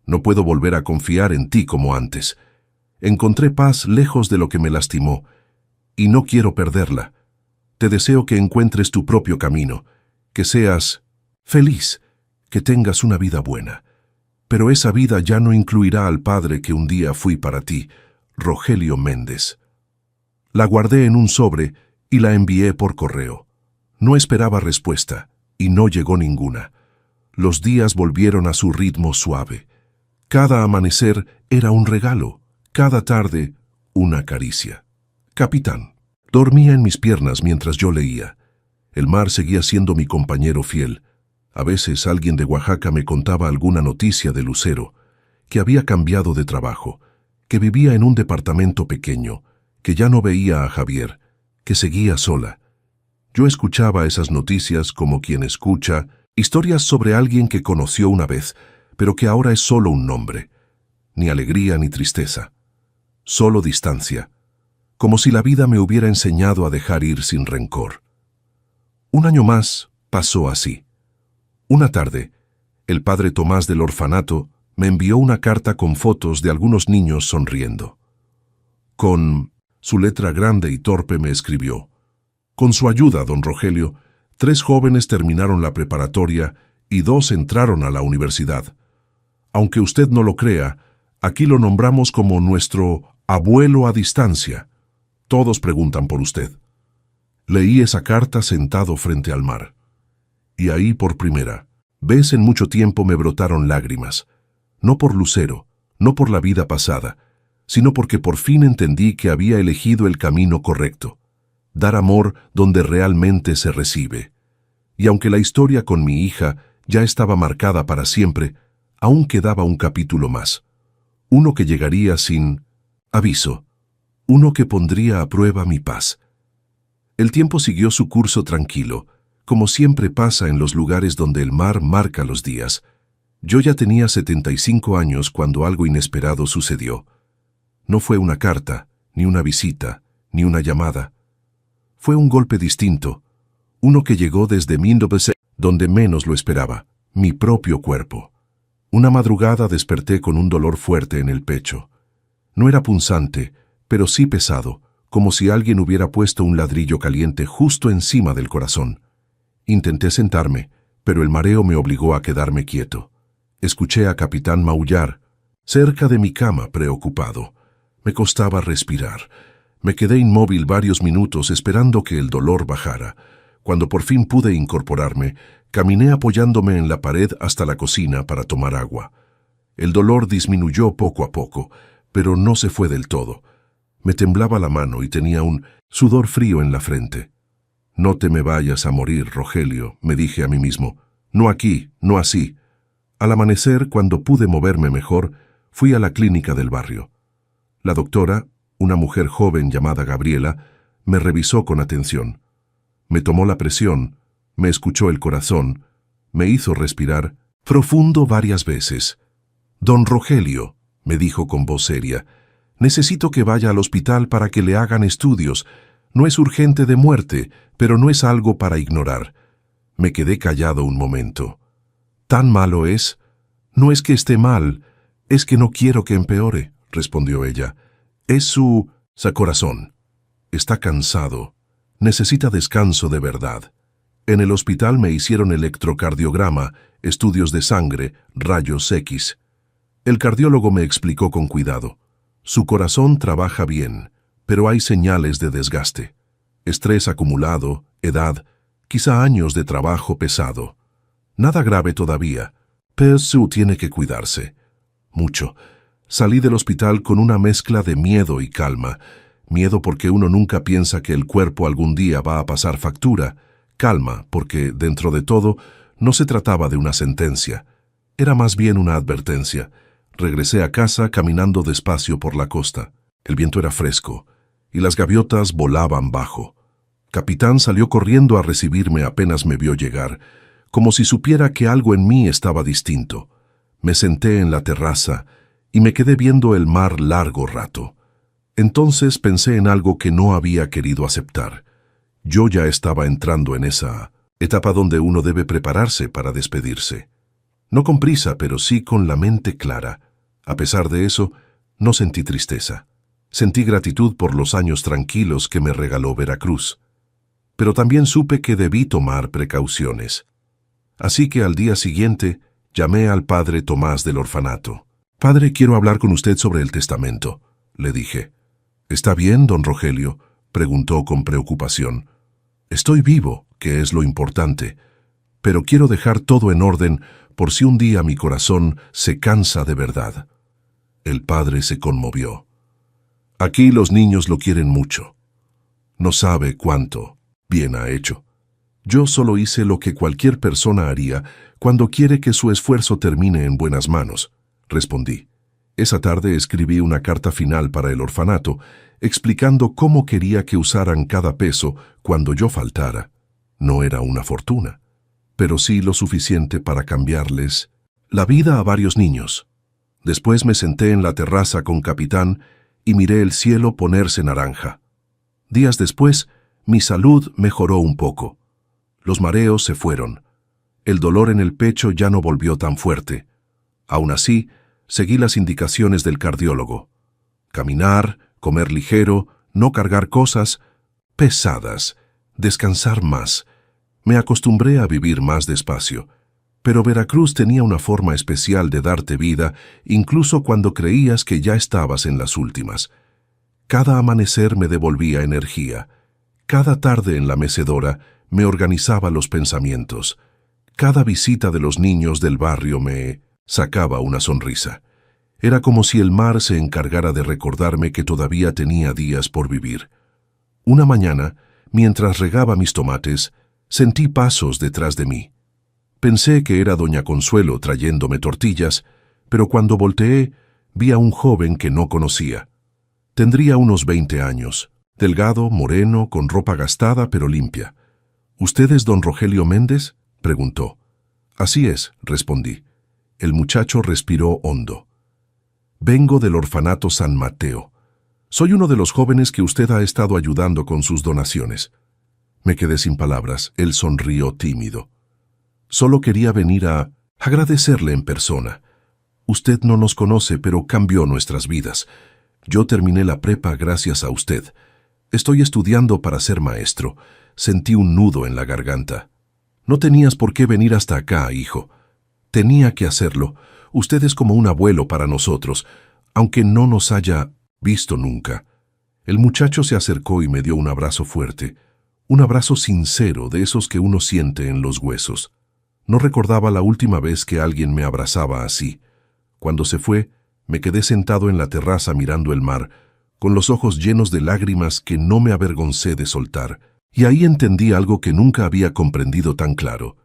No puedo volver a confiar en ti como antes. Encontré paz lejos de lo que me lastimó, y no quiero perderla. Te deseo que encuentres tu propio camino, que seas feliz, que tengas una vida buena. Pero esa vida ya no incluirá al padre que un día fui para ti, Rogelio Méndez. La guardé en un sobre y la envié por correo. No esperaba respuesta, y no llegó ninguna. Los días volvieron a su ritmo suave. Cada amanecer era un regalo, cada tarde una caricia. Capitán. Dormía en mis piernas mientras yo leía. El mar seguía siendo mi compañero fiel. A veces alguien de Oaxaca me contaba alguna noticia de Lucero, que había cambiado de trabajo, que vivía en un departamento pequeño, que ya no veía a Javier, que seguía sola. Yo escuchaba esas noticias como quien escucha historias sobre alguien que conoció una vez, pero que ahora es solo un nombre. Ni alegría ni tristeza. Solo distancia. Como si la vida me hubiera enseñado a dejar ir sin rencor. Un año más pasó así. Una tarde, el padre Tomás del orfanato me envió una carta con fotos de algunos niños sonriendo. Con su letra grande y torpe me escribió: con su ayuda, don Rogelio, 3 jóvenes terminaron la preparatoria y 2 entraron a la universidad. Aunque usted no lo crea, aquí lo nombramos como nuestro abuelo a distancia. Todos preguntan por usted. Leí esa carta sentado frente al mar. Y ahí por primera vez en mucho tiempo me brotaron lágrimas. No por Lucero, no por la vida pasada, sino porque por fin entendí que había elegido el camino correcto. Dar amor donde realmente se recibe. Y aunque la historia con mi hija ya estaba marcada para siempre, aún quedaba un capítulo más. Uno que llegaría sin aviso. Uno que pondría a prueba mi paz. El tiempo siguió su curso tranquilo, como siempre pasa en los lugares donde el mar marca los días. Yo ya tenía 75 años cuando algo inesperado sucedió. No fue una carta, ni una visita, ni una llamada. Fue un golpe distinto, uno que llegó desde 1900, donde menos lo esperaba, mi propio cuerpo. Una madrugada desperté con un dolor fuerte en el pecho. No era punzante, pero sí pesado, como si alguien hubiera puesto un ladrillo caliente justo encima del corazón. Intenté sentarme, pero el mareo me obligó a quedarme quieto. Escuché a Capitán maullar, cerca de mi cama, preocupado. Me costaba respirar. Me quedé inmóvil varios minutos esperando que el dolor bajara. Cuando por fin pude incorporarme, caminé apoyándome en la pared hasta la cocina para tomar agua. El dolor disminuyó poco a poco, pero no se fue del todo. Me temblaba la mano y tenía un sudor frío en la frente. No te me vayas a morir, Rogelio, me dije a mí mismo. No aquí, no así. Al amanecer, cuando pude moverme mejor, fui a la clínica del barrio. La doctora, una mujer joven llamada Gabriela, me revisó con atención. Me tomó la presión, me escuchó el corazón, me hizo respirar profundo varias veces. Don Rogelio, me dijo con voz seria, necesito que vaya al hospital para que le hagan estudios. No es urgente de muerte, pero no es algo para ignorar. Me quedé callado un momento. ¿Tan malo es? No es que esté mal, es que no quiero que empeore, respondió ella. Es su corazón. Está cansado. Necesita descanso de verdad. En el hospital me hicieron electrocardiograma, estudios de sangre, rayos X. El cardiólogo me explicó con cuidado. Su corazón trabaja bien, pero hay señales de desgaste. Estrés acumulado, edad, quizá años de trabajo pesado. Nada grave todavía, pero su tiene que cuidarse. Mucho. Salí del hospital con una mezcla de miedo y calma. Miedo porque uno nunca piensa que el cuerpo algún día va a pasar factura. Calma porque, dentro de todo, no se trataba de una sentencia. Era más bien una advertencia. Regresé a casa caminando despacio por la costa. El viento era fresco y las gaviotas volaban bajo. Capitán salió corriendo a recibirme apenas me vio llegar, como si supiera que algo en mí estaba distinto. Me senté en la terraza y me quedé viendo el mar largo rato. Entonces pensé en algo que no había querido aceptar. Yo ya estaba entrando en esa etapa donde uno debe prepararse para despedirse. No con prisa, pero sí con la mente clara. A pesar de eso, no sentí tristeza. Sentí gratitud por los años tranquilos que me regaló Veracruz. Pero también supe que debí tomar precauciones. Así que al día siguiente llamé al padre Tomás del orfanato. «Padre, quiero hablar con usted sobre el testamento», le dije. «¿Está bien, don Rogelio?», preguntó con preocupación. «Estoy vivo, que es lo importante, pero quiero dejar todo en orden por si un día mi corazón se cansa de verdad». El padre se conmovió. «Aquí los niños lo quieren mucho. No sabe cuánto bien ha hecho. Yo solo hice lo que cualquier persona haría cuando quiere que su esfuerzo termine en buenas manos», respondí. Esa tarde escribí una carta final para el orfanato, explicando cómo quería que usaran cada peso cuando yo faltara. No era una fortuna, pero sí lo suficiente para cambiarles la vida a varios niños. Después me senté en la terraza con Capitán y miré el cielo ponerse naranja. Días después, mi salud mejoró un poco. Los mareos se fueron. El dolor en el pecho ya no volvió tan fuerte. Aún así, seguí las indicaciones del cardiólogo. Caminar, comer ligero, no cargar cosas pesadas, descansar más. Me acostumbré a vivir más despacio. Pero Veracruz tenía una forma especial de darte vida, incluso cuando creías que ya estabas en las últimas. Cada amanecer me devolvía energía. Cada tarde en la mecedora me organizaba los pensamientos. Cada visita de los niños del barrio me sacaba una sonrisa. Era como si el mar se encargara de recordarme que todavía tenía días por vivir. Una mañana, mientras regaba mis tomates, sentí pasos detrás de mí. Pensé que era doña Consuelo trayéndome tortillas, pero cuando volteé, vi a un joven que no conocía. Tendría unos 20 años, delgado, moreno, con ropa gastada pero limpia. «¿Usted es don Rogelio Méndez?», preguntó. «Así es», respondí. El muchacho respiró hondo. «Vengo del orfanato San Mateo. Soy uno de los jóvenes que usted ha estado ayudando con sus donaciones». Me quedé sin palabras. Él sonrió tímido. «Solo quería venir a agradecerle en persona. Usted no nos conoce, pero cambió nuestras vidas. Yo terminé la prepa gracias a usted. Estoy estudiando para ser maestro». Sentí un nudo en la garganta. «No tenías por qué venir hasta acá, hijo. Tenía que hacerlo. Usted es como un abuelo para nosotros, aunque no nos haya visto nunca». El muchacho se acercó y me dio un abrazo fuerte, un abrazo sincero de esos que uno siente en los huesos. No recordaba la última vez que alguien me abrazaba así. Cuando se fue, me quedé sentado en la terraza mirando el mar, con los ojos llenos de lágrimas que no me avergoncé de soltar. Y ahí entendí algo que nunca había comprendido tan claro.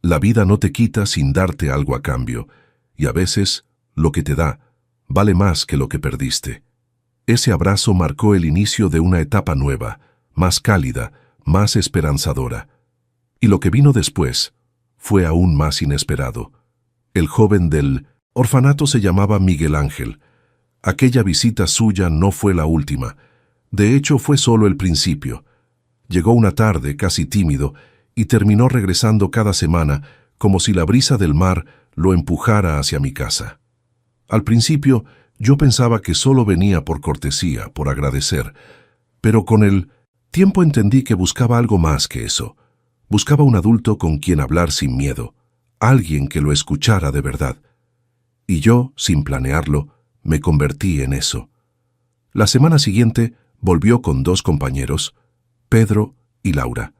La vida no te quita sin darte algo a cambio, y a veces lo que te da vale más que lo que perdiste. Ese abrazo marcó el inicio de una etapa nueva, más cálida, más esperanzadora. Y lo que vino después fue aún más inesperado. El joven del orfanato se llamaba Miguel Ángel. Aquella visita suya no fue la última. De hecho, fue solo el principio. Llegó una tarde, casi tímido, y terminó regresando cada semana, como si la brisa del mar lo empujara hacia mi casa. Al principio, yo pensaba que solo venía por cortesía, por agradecer, pero con el tiempo entendí que buscaba algo más que eso. Buscaba un adulto con quien hablar sin miedo, alguien que lo escuchara de verdad. Y yo, sin planearlo, me convertí en eso. La semana siguiente volvió con 2 compañeros, Pedro y Laura.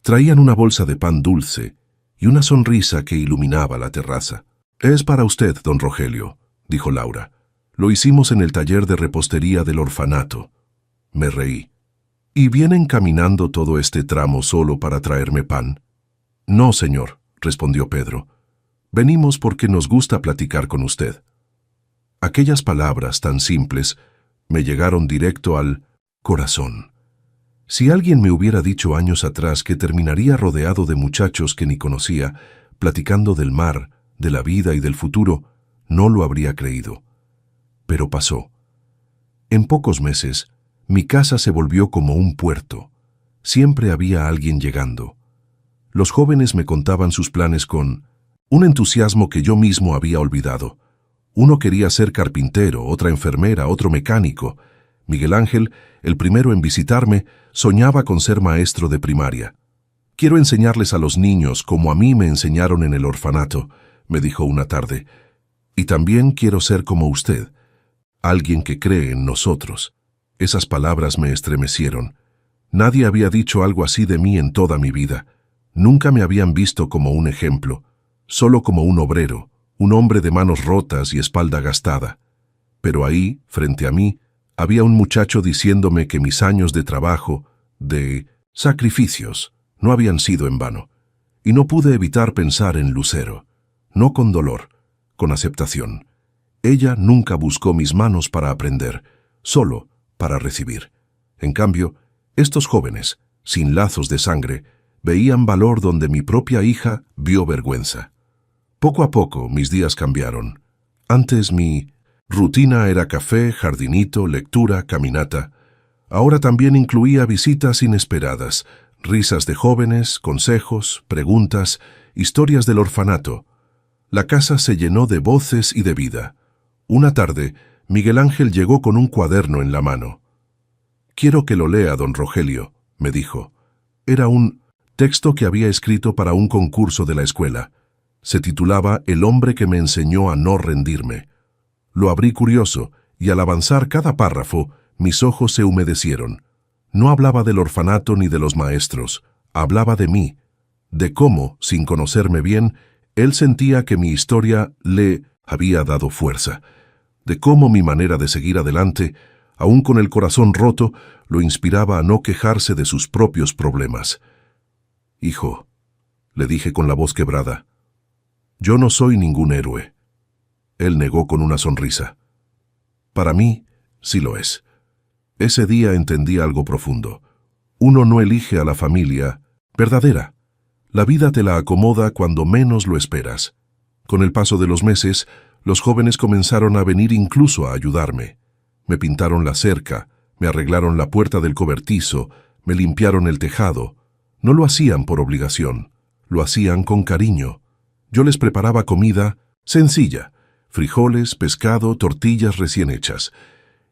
Traían una bolsa de pan dulce y una sonrisa que iluminaba la terraza. «Es para usted, don Rogelio», dijo Laura. «Lo hicimos en el taller de repostería del orfanato». Me reí. «¿Y vienen caminando todo este tramo solo para traerme pan?» «No, señor», respondió Pedro. «Venimos porque nos gusta platicar con usted». Aquellas palabras tan simples me llegaron directo al corazón. Si alguien me hubiera dicho años atrás que terminaría rodeado de muchachos que ni conocía, platicando del mar, de la vida y del futuro, no lo habría creído. Pero pasó. En pocos meses, mi casa se volvió como un puerto. Siempre había alguien llegando. Los jóvenes me contaban sus planes con un entusiasmo que yo mismo había olvidado. Uno quería ser carpintero, otra enfermera, otro mecánico. Miguel Ángel, el primero en visitarme, soñaba con ser maestro de primaria. «Quiero enseñarles a los niños como a mí me enseñaron en el orfanato», me dijo una tarde. «Y también quiero ser como usted, alguien que cree en nosotros». Esas palabras me estremecieron. Nadie había dicho algo así de mí en toda mi vida. Nunca me habían visto como un ejemplo, solo como un obrero, un hombre de manos rotas y espalda gastada. Pero ahí, frente a mí, había un muchacho diciéndome que mis años de trabajo, de sacrificios, no habían sido en vano. Y no pude evitar pensar en Lucero, no con dolor, con aceptación. Ella nunca buscó mis manos para aprender, solo para recibir. En cambio, estos jóvenes, sin lazos de sangre, veían valor donde mi propia hija vio vergüenza. Poco a poco mis días cambiaron. Antes mi rutina era café, jardinito, lectura, caminata. Ahora también incluía visitas inesperadas, risas de jóvenes, consejos, preguntas, historias del orfanato. La casa se llenó de voces y de vida. Una tarde, Miguel Ángel llegó con un cuaderno en la mano. «Quiero que lo lea, don Rogelio», me dijo. Era un texto que había escrito para un concurso de la escuela. Se titulaba «El hombre que me enseñó a no rendirme». Lo abrí curioso, y al avanzar cada párrafo, mis ojos se humedecieron. No hablaba del orfanato ni de los maestros, hablaba de mí, de cómo, sin conocerme bien, él sentía que mi historia le había dado fuerza, de cómo mi manera de seguir adelante, aún con el corazón roto, lo inspiraba a no quejarse de sus propios problemas. «Hijo», le dije con la voz quebrada, «yo no soy ningún héroe». Él negó con una sonrisa. «Para mí, sí lo es». Ese día entendí algo profundo. Uno no elige a la familia verdadera. La vida te la acomoda cuando menos lo esperas. Con el paso de los meses, los jóvenes comenzaron a venir incluso a ayudarme. Me pintaron la cerca, me arreglaron la puerta del cobertizo, me limpiaron el tejado. No lo hacían por obligación, lo hacían con cariño. Yo les preparaba comida sencilla, frijoles, pescado, tortillas recién hechas,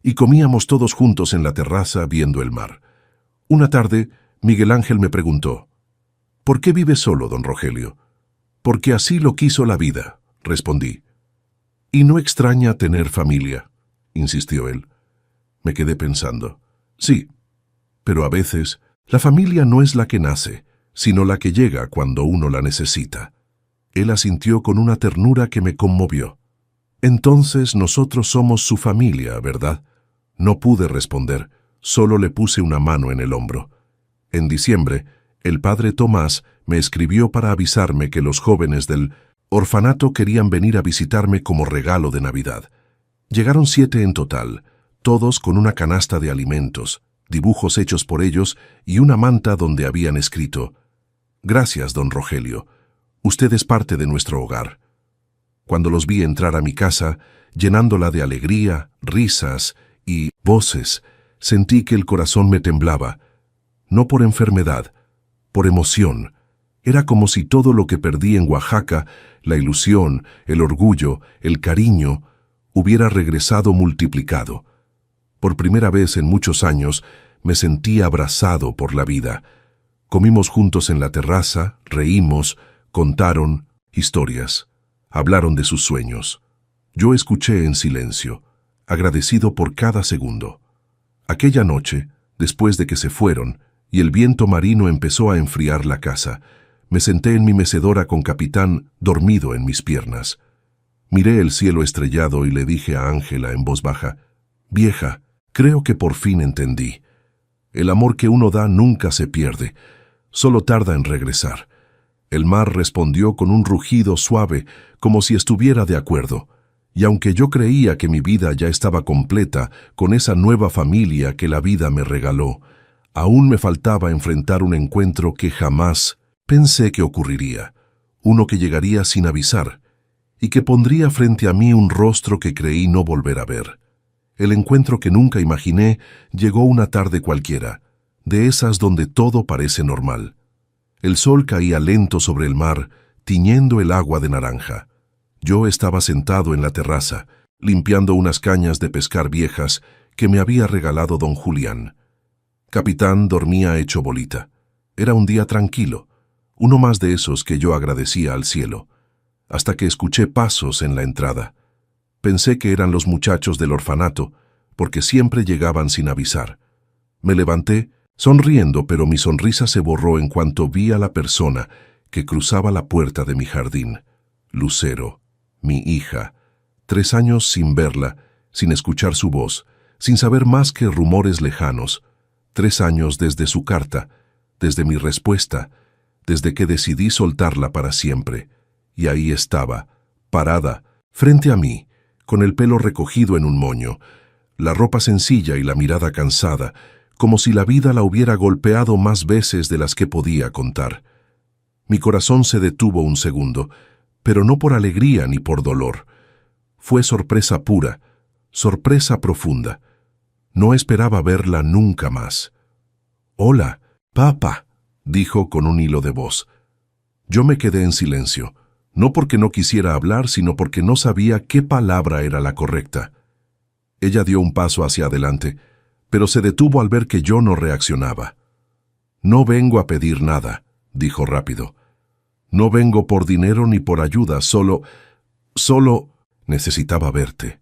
y comíamos todos juntos en la terraza viendo el mar. Una tarde, Miguel Ángel me preguntó, «¿Por qué vive solo, don Rogelio?» «Porque así lo quiso la vida», respondí. «¿Y no extraña tener familia?», insistió él. Me quedé pensando. Sí, pero a veces la familia no es la que nace, sino la que llega cuando uno la necesita. Él asintió con una ternura que me conmovió. «Entonces nosotros somos su familia, ¿verdad?». No pude responder, solo le puse una mano en el hombro. En diciembre, el padre Tomás me escribió para avisarme que los jóvenes del orfanato querían venir a visitarme como regalo de Navidad. Llegaron 7 en total, todos con una canasta de alimentos, dibujos hechos por ellos y una manta donde habían escrito: «Gracias, don Rogelio. Usted es parte de nuestro hogar». Cuando los vi entrar a mi casa, llenándola de alegría, risas y voces, sentí que el corazón me temblaba. No por enfermedad, por emoción. Era como si todo lo que perdí en Oaxaca, la ilusión, el orgullo, el cariño, hubiera regresado multiplicado. Por primera vez en muchos años, me sentí abrazado por la vida. Comimos juntos en la terraza, reímos, contaron historias, hablaron de sus sueños. Yo escuché en silencio, agradecido por cada segundo. Aquella noche, después de que se fueron, y el viento marino empezó a enfriar la casa, me senté en mi mecedora con Capitán dormido en mis piernas. Miré el cielo estrellado y le dije a Ángela en voz baja: «Vieja, creo que por fin entendí. El amor que uno da nunca se pierde, solo tarda en regresar». El mar respondió con un rugido suave, como si estuviera de acuerdo, Y aunque yo creía que mi vida ya estaba completa con esa nueva familia que la vida me regaló, aún me faltaba enfrentar un encuentro que jamás pensé que ocurriría, uno que llegaría sin avisar y que pondría frente a mí un rostro que creí no volver a ver. El encuentro que nunca imaginé llegó una tarde cualquiera, de esas donde todo parece normal. El sol caía lento sobre el mar, tiñendo el agua de naranja. Yo estaba sentado en la terraza, limpiando unas cañas de pescar viejas que me había regalado don Julián. Capitán dormía hecho bolita. Era un día tranquilo, uno más de esos que yo agradecía al cielo, hasta que escuché pasos en la entrada. Pensé que eran los muchachos del orfanato, porque siempre llegaban sin avisar. Me levanté, sonriendo, pero mi sonrisa se borró en cuanto vi a la persona que cruzaba la puerta de mi jardín. Lucero, mi hija. 3 años sin verla, sin escuchar su voz, sin saber más que rumores lejanos. 3 años desde su carta, desde mi respuesta, desde que decidí soltarla para siempre. Y ahí estaba, parada, frente a mí, con el pelo recogido en un moño, la ropa sencilla y la mirada cansada, como si la vida la hubiera golpeado más veces de las que podía contar. Mi corazón se detuvo un segundo, pero no por alegría ni por dolor. Fue sorpresa pura, sorpresa profunda. No esperaba verla nunca más. «Hola, papá», dijo con un hilo de voz. Yo me quedé en silencio, no porque no quisiera hablar, sino porque no sabía qué palabra era la correcta. Ella dio un paso hacia adelante, pero se detuvo al ver que yo no reaccionaba. «No vengo a pedir nada», dijo rápido. «No vengo por dinero ni por ayuda, solo necesitaba verte».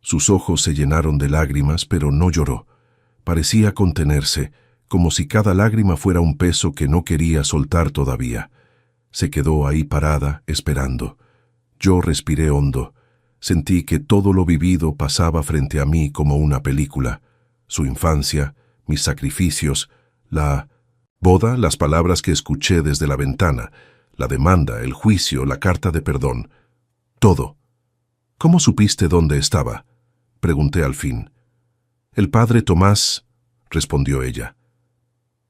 Sus ojos se llenaron de lágrimas, pero no lloró. Parecía contenerse, como si cada lágrima fuera un peso que no quería soltar todavía. Se quedó ahí parada, esperando. Yo respiré hondo. Sentí que todo lo vivido pasaba frente a mí como una película. Su infancia, mis sacrificios, la boda, las palabras que escuché desde la ventana, la demanda, el juicio, la carta de perdón. Todo. «¿Cómo supiste dónde estaba?», pregunté al fin. «El padre Tomás», respondió ella.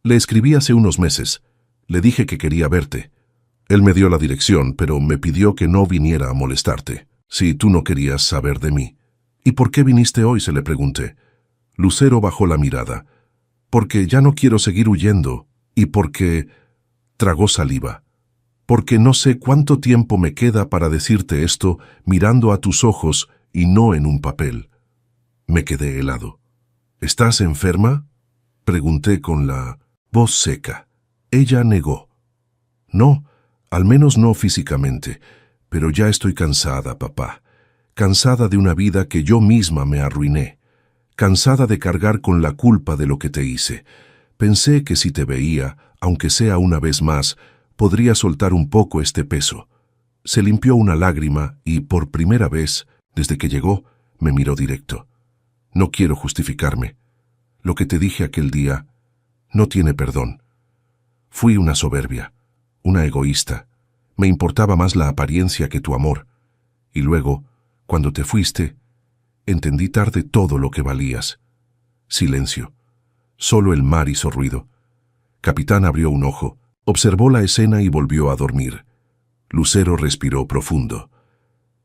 «Le escribí hace unos meses. Le dije que quería verte. Él me dio la dirección, pero me pidió que no viniera a molestarte, si tú no querías saber de mí». «¿Y por qué viniste hoy?», se le pregunté. Lucero bajó la mirada. «Porque ya no quiero seguir huyendo, y porque…» tragó saliva. «Porque no sé cuánto tiempo me queda para decirte esto mirando a tus ojos y no en un papel». Me quedé helado. «¿Estás enferma?», pregunté con la voz seca. Ella negó. «No, al menos no físicamente, pero ya estoy cansada, papá. Cansada de una vida que yo misma me arruiné. Cansada de cargar con la culpa de lo que te hice. Pensé que si te veía, aunque sea una vez más, podría soltar un poco este peso». Se limpió una lágrima y, por primera vez, desde que llegó, me miró directo. «No quiero justificarme. Lo que te dije aquel día no tiene perdón. Fui una soberbia, una egoísta. Me importaba más la apariencia que tu amor. Y luego, cuando te fuiste, entendí tarde todo lo que valías». Silencio. Solo el mar hizo ruido. Capitán abrió un ojo, observó la escena y volvió a dormir. Lucero respiró profundo.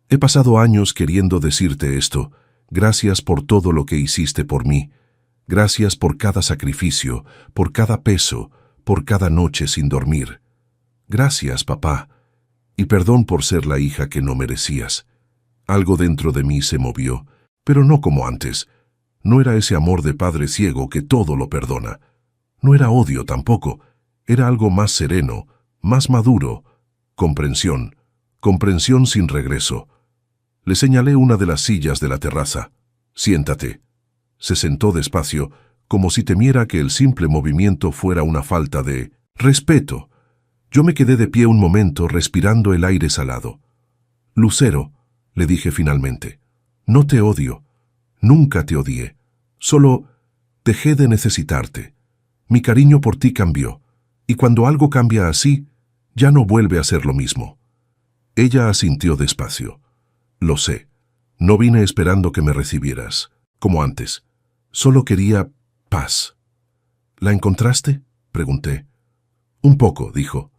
«He pasado años queriendo decirte esto. Gracias por todo lo que hiciste por mí. Gracias por cada sacrificio, por cada peso, por cada noche sin dormir. Gracias, papá. Y perdón por ser la hija que no merecías». Algo dentro de mí se movió, pero no como antes. No era ese amor de padre ciego que todo lo perdona. No era odio tampoco. Era algo más sereno, más maduro. Comprensión. Comprensión sin regreso. Le señalé una de las sillas de la terraza. «Siéntate». Se sentó despacio, como si temiera que el simple movimiento fuera una falta de respeto. Yo me quedé de pie un momento respirando el aire salado. «Lucero», le dije finalmente, «no te odio. Nunca te odié. Solo dejé de necesitarte. Mi cariño por ti cambió, y cuando algo cambia así, ya no vuelve a ser lo mismo». Ella asintió despacio. «Lo sé. No vine esperando que me recibieras, como antes. Solo quería paz. ¿La encontraste?, pregunté. Un poco, dijo.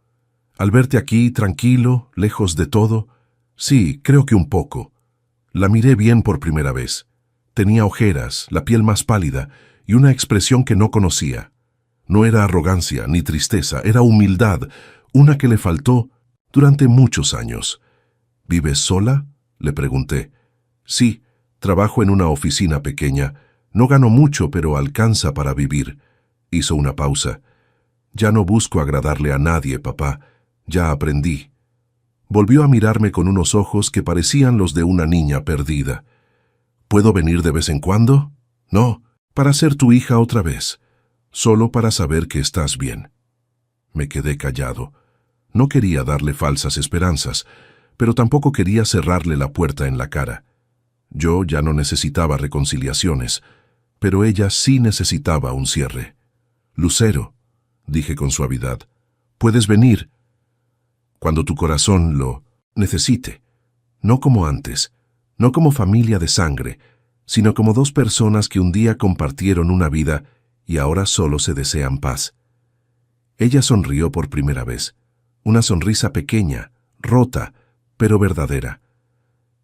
Al verte aquí, tranquilo, lejos de todo. Sí, creo que un poco. La miré bien por primera vez. Tenía ojeras, la piel más pálida y una expresión que no conocía. No era arrogancia ni tristeza, era humildad, una que le faltó durante muchos años. ¿Vives sola?, le pregunté. Sí, trabajo en una oficina pequeña. No gano mucho, pero alcanza para vivir. Hizo una pausa. Ya no busco agradarle a nadie, papá. Ya aprendí. Volvió a mirarme con unos ojos que parecían los de una niña perdida. ¿Puedo venir de vez en cuando? No, para ser tu hija otra vez. Solo para saber que estás bien. Me quedé callado. No quería darle falsas esperanzas, pero tampoco quería cerrarle la puerta en la cara. Yo ya no necesitaba reconciliaciones, pero ella sí necesitaba un cierre. Lucero, dije con suavidad, puedes venir cuando tu corazón lo necesite. No como antes, no como familia de sangre, sino como dos personas que un día compartieron una vida y ahora solo se desean paz. Ella sonrió por primera vez, una sonrisa pequeña, rota, pero verdadera.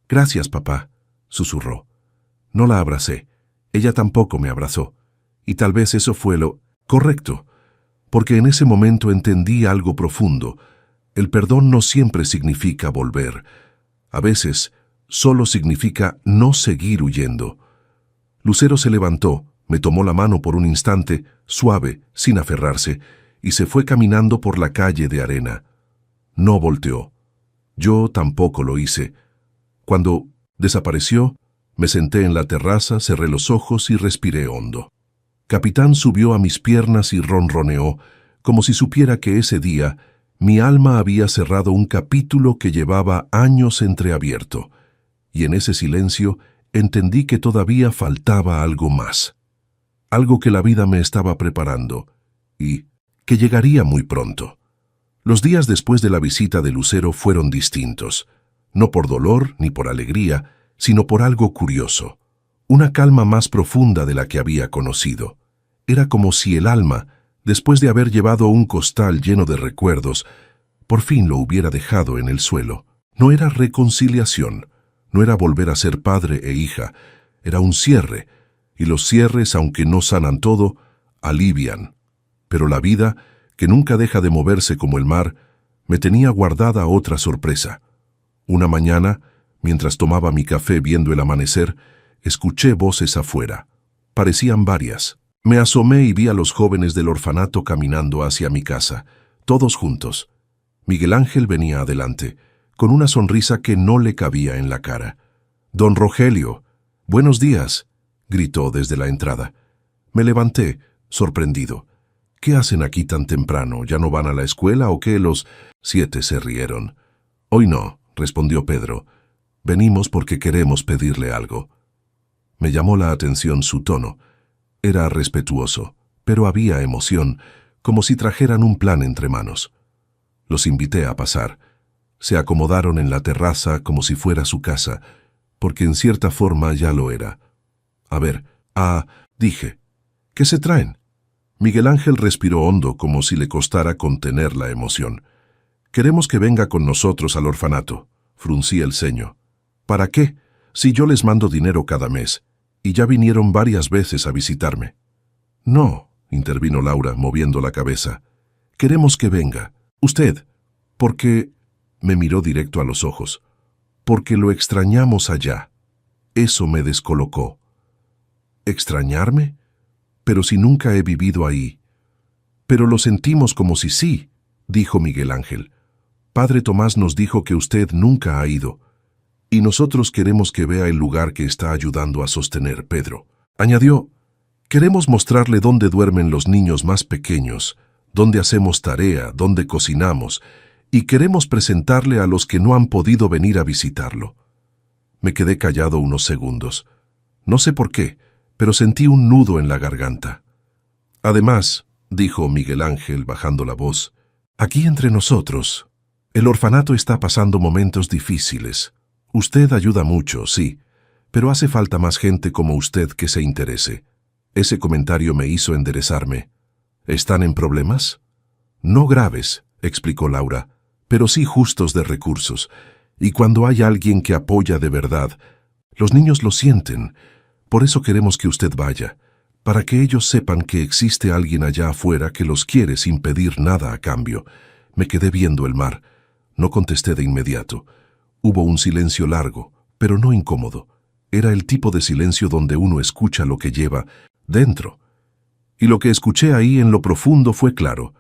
Gracias, papá, susurró. No la abracé, ella tampoco me abrazó, y tal vez eso fue lo correcto, porque en ese momento entendí algo profundo. El perdón no siempre significa volver. A veces, solo significa no seguir huyendo. Lucero se levantó, me tomó la mano por un instante, suave, sin aferrarse, y se fue caminando por la calle de arena. No volteó. Yo tampoco lo hice. Cuando desapareció, me senté en la terraza, cerré los ojos y respiré hondo. Capitán subió a mis piernas y ronroneó, como si supiera que ese día mi alma había cerrado un capítulo que llevaba años entreabierto, y en ese silencio entendí que todavía faltaba algo más. Algo que la vida me estaba preparando, y que llegaría muy pronto. Los días después de la visita de Lucero fueron distintos, no por dolor ni por alegría, sino por algo curioso, una calma más profunda de la que había conocido. Era como si el alma, después de haber llevado un costal lleno de recuerdos, por fin lo hubiera dejado en el suelo. No era reconciliación, no era volver a ser padre e hija, era un cierre, y los cierres, aunque no sanan todo, alivian. Pero la vida, que nunca deja de moverse como el mar, me tenía guardada otra sorpresa. Una mañana, mientras tomaba mi café viendo el amanecer, escuché voces afuera. Parecían varias. Me asomé y vi a los jóvenes del orfanato caminando hacia mi casa, todos juntos. Miguel Ángel venía adelante, con una sonrisa que no le cabía en la cara. «Don Rogelio, buenos días», gritó desde la entrada. Me levanté, sorprendido. «¿Qué hacen aquí tan temprano? ¿Ya no van a la escuela o qué?» Los 7 se rieron. «Hoy no», respondió Pedro. «Venimos porque queremos pedirle algo». Me llamó la atención su tono. Era respetuoso, pero había emoción, como si trajeran un plan entre manos. Los invité a pasar. Se acomodaron en la terraza como si fuera su casa, porque en cierta forma ya lo era. «A ver, dije, ¿qué se traen?» Miguel Ángel respiró hondo como si le costara contener la emoción. «Queremos que venga con nosotros al orfanato», fruncí el ceño. «¿Para qué? Si yo les mando dinero cada mes, y ya vinieron varias veces a visitarme». «No», intervino Laura, moviendo la cabeza. «Queremos que venga. Usted. Porque...» me miró directo a los ojos. «Porque lo extrañamos allá». Eso me descolocó. ¿Extrañarme? Pero si nunca he vivido ahí. «Pero lo sentimos como si sí», dijo Miguel Ángel. «Padre Tomás nos dijo que usted nunca ha ido. Y nosotros queremos que vea el lugar que está ayudando a sostener Pedro». Añadió, «Queremos mostrarle dónde duermen los niños más pequeños, dónde hacemos tarea, dónde cocinamos, y queremos presentarle a los que no han podido venir a visitarlo». Me quedé callado unos segundos. No sé por qué, pero sentí un nudo en la garganta. «Además», dijo Miguel Ángel bajando la voz, «aquí entre nosotros, el orfanato está pasando momentos difíciles. Usted ayuda mucho, sí, pero hace falta más gente como usted que se interese. Ese comentario me hizo enderezarme. ¿Están en problemas? No graves, explicó Laura, pero sí justos de recursos. Y cuando hay alguien que apoya de verdad, los niños lo sienten. Por eso queremos que usted vaya, para que ellos sepan que existe alguien allá afuera que los quiere sin pedir nada a cambio. Me quedé viendo el mar. No contesté de inmediato. Hubo un silencio largo, pero no incómodo. Era el tipo de silencio donde uno escucha lo que lleva dentro. Y lo que escuché ahí en lo profundo fue claro.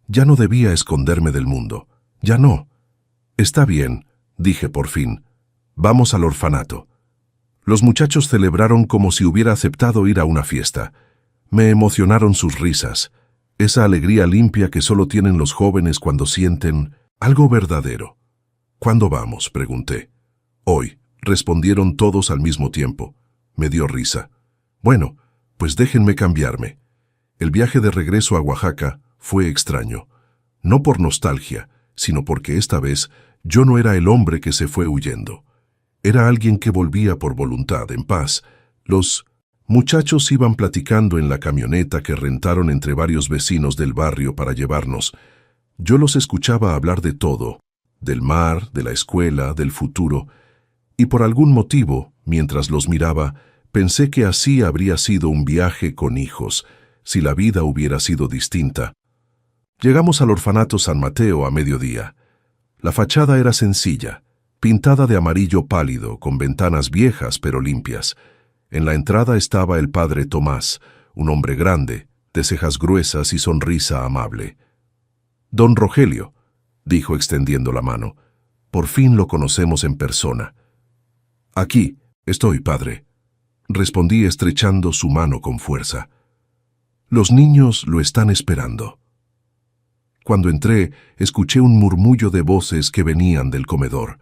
Ya no debía esconderme del mundo. Ya no. Está bien, dije por fin. Vamos al orfanato. Los muchachos celebraron como si hubiera aceptado ir a una fiesta. Me emocionaron sus risas, esa alegría limpia que solo tienen los jóvenes cuando sienten algo verdadero. ¿Cuándo vamos?, pregunté. Hoy, respondieron todos al mismo tiempo. Me dio risa. Bueno, pues déjenme cambiarme. El viaje de regreso a Oaxaca fue extraño. No por nostalgia, sino porque esta vez yo no era el hombre que se fue huyendo. Era alguien que volvía por voluntad, en paz. Los muchachos iban platicando en la camioneta que rentaron entre varios vecinos del barrio para llevarnos. Yo los escuchaba hablar de todo, del mar, de la escuela, del futuro, y por algún motivo, mientras los miraba, pensé que así habría sido un viaje con hijos, si la vida hubiera sido distinta. Llegamos al orfanato San Mateo a mediodía. La fachada era sencilla, pintada de amarillo pálido, con ventanas viejas pero limpias. En la entrada estaba el padre Tomás, un hombre grande, de cejas gruesas y sonrisa amable. «Don Rogelio», dijo extendiendo la mano, «por fin lo conocemos en persona». «Aquí estoy, padre», respondí estrechando su mano con fuerza. «Los niños lo están esperando». Cuando entré, escuché un murmullo de voces que venían del comedor.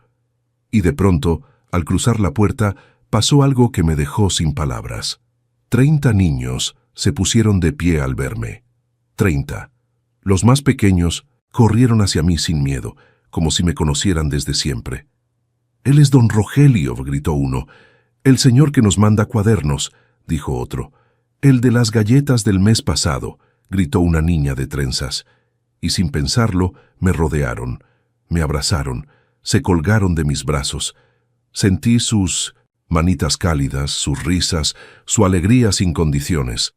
Y de pronto, al cruzar la puerta, pasó algo que me dejó sin palabras. 30 niños se pusieron de pie al verme. 30. Los más pequeños corrieron hacia mí sin miedo, como si me conocieran desde siempre. «Él es don Rogelio», gritó uno. «El señor que nos manda cuadernos», dijo otro. «El de las galletas del mes pasado», gritó una niña de trenzas. Y sin pensarlo, me rodearon, me abrazaron, se colgaron de mis brazos. Sentí sus manitas cálidas, sus risas, su alegría sin condiciones.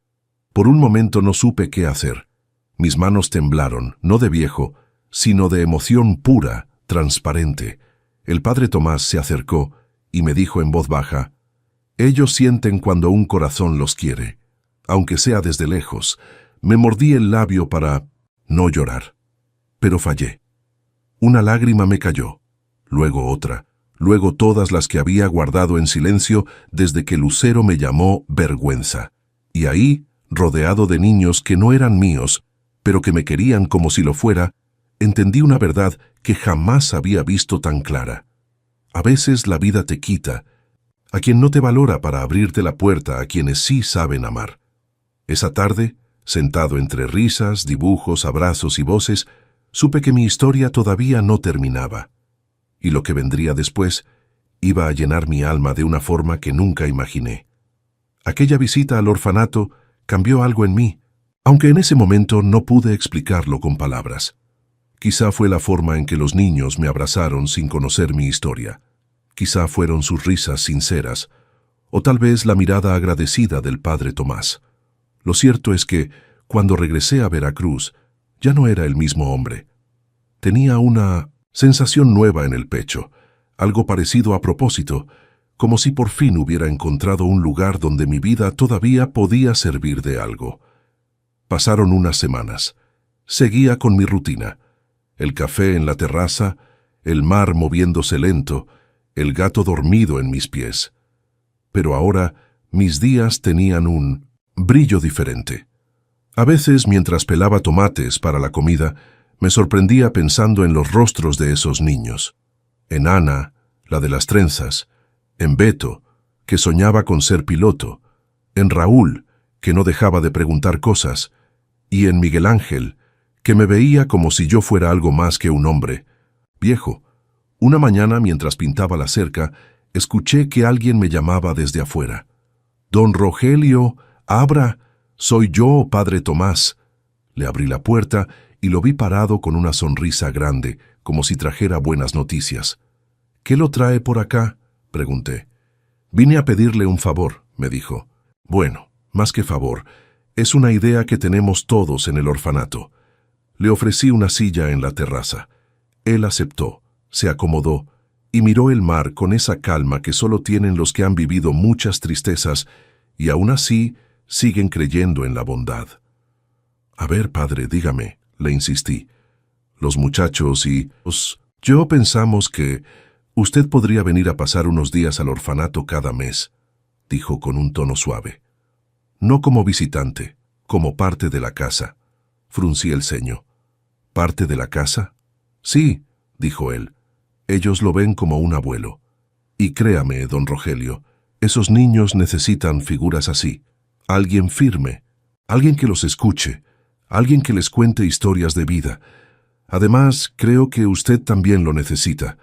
Por un momento no supe qué hacer. Mis manos temblaron, no de viejo, sino de emoción pura, transparente. El padre Tomás se acercó y me dijo en voz baja: «Ellos sienten cuando un corazón los quiere, aunque sea desde lejos». Me mordí el labio para no llorar, pero fallé. Una lágrima me cayó, luego otra, luego todas las que había guardado en silencio desde que Lucero me llamó vergüenza. Y ahí, rodeado de niños que no eran míos, pero que me querían como si lo fuera, entendí una verdad que jamás había visto tan clara. A veces la vida te quita a quien no te valora para abrirte la puerta a quienes sí saben amar. Esa tarde, sentado entre risas, dibujos, abrazos y voces, supe que mi historia todavía no terminaba. Y lo que vendría después iba a llenar mi alma de una forma que nunca imaginé. Aquella visita al orfanato cambió algo en mí, aunque en ese momento no pude explicarlo con palabras. Quizá fue la forma en que los niños me abrazaron sin conocer mi historia. Quizá fueron sus risas sinceras, o tal vez la mirada agradecida del padre Tomás. Lo cierto es que, cuando regresé a Veracruz, ya no era el mismo hombre. Tenía una sensación nueva en el pecho, algo parecido a propósito, como si por fin hubiera encontrado un lugar donde mi vida todavía podía servir de algo. Pasaron unas semanas. Seguía con mi rutina. El café en la terraza, el mar moviéndose lento, el gato dormido en mis pies. Pero ahora mis días tenían un brillo diferente. A veces, mientras pelaba tomates para la comida, me sorprendía pensando en los rostros de esos niños. En Ana, la de las trenzas, en Beto, que soñaba con ser piloto, en Raúl, que no dejaba de preguntar cosas, y en Miguel Ángel, que me veía como si yo fuera algo más que un hombre. Viejo, una mañana mientras pintaba la cerca, Escuché que alguien me llamaba desde afuera. «Don Rogelio, abra, soy yo, padre Tomás». Le abrí la puerta y lo vi parado con una sonrisa grande, como si trajera buenas noticias. «¿Qué lo trae por acá?», pregunté. «Vine a pedirle un favor», me dijo. «Bueno, más que favor, es una idea que tenemos todos en el orfanato». Le ofrecí una silla en la terraza. Él aceptó, se acomodó y miró el mar con esa calma que solo tienen los que han vivido muchas tristezas y aún así siguen creyendo en la bondad. «A ver, padre, dígame», le insistí. «Los muchachos y yo pensamos que usted podría venir a pasar unos días al orfanato cada mes», dijo con un tono suave. «No como visitante, como parte de la casa». Fruncí el ceño. «¿Parte de la casa?». «Sí», dijo él. «Ellos lo ven como un abuelo. Y créame, don Rogelio, esos niños necesitan figuras así. Alguien firme, alguien que los escuche, alguien que les cuente historias de vida. Además, creo que usted también lo necesita».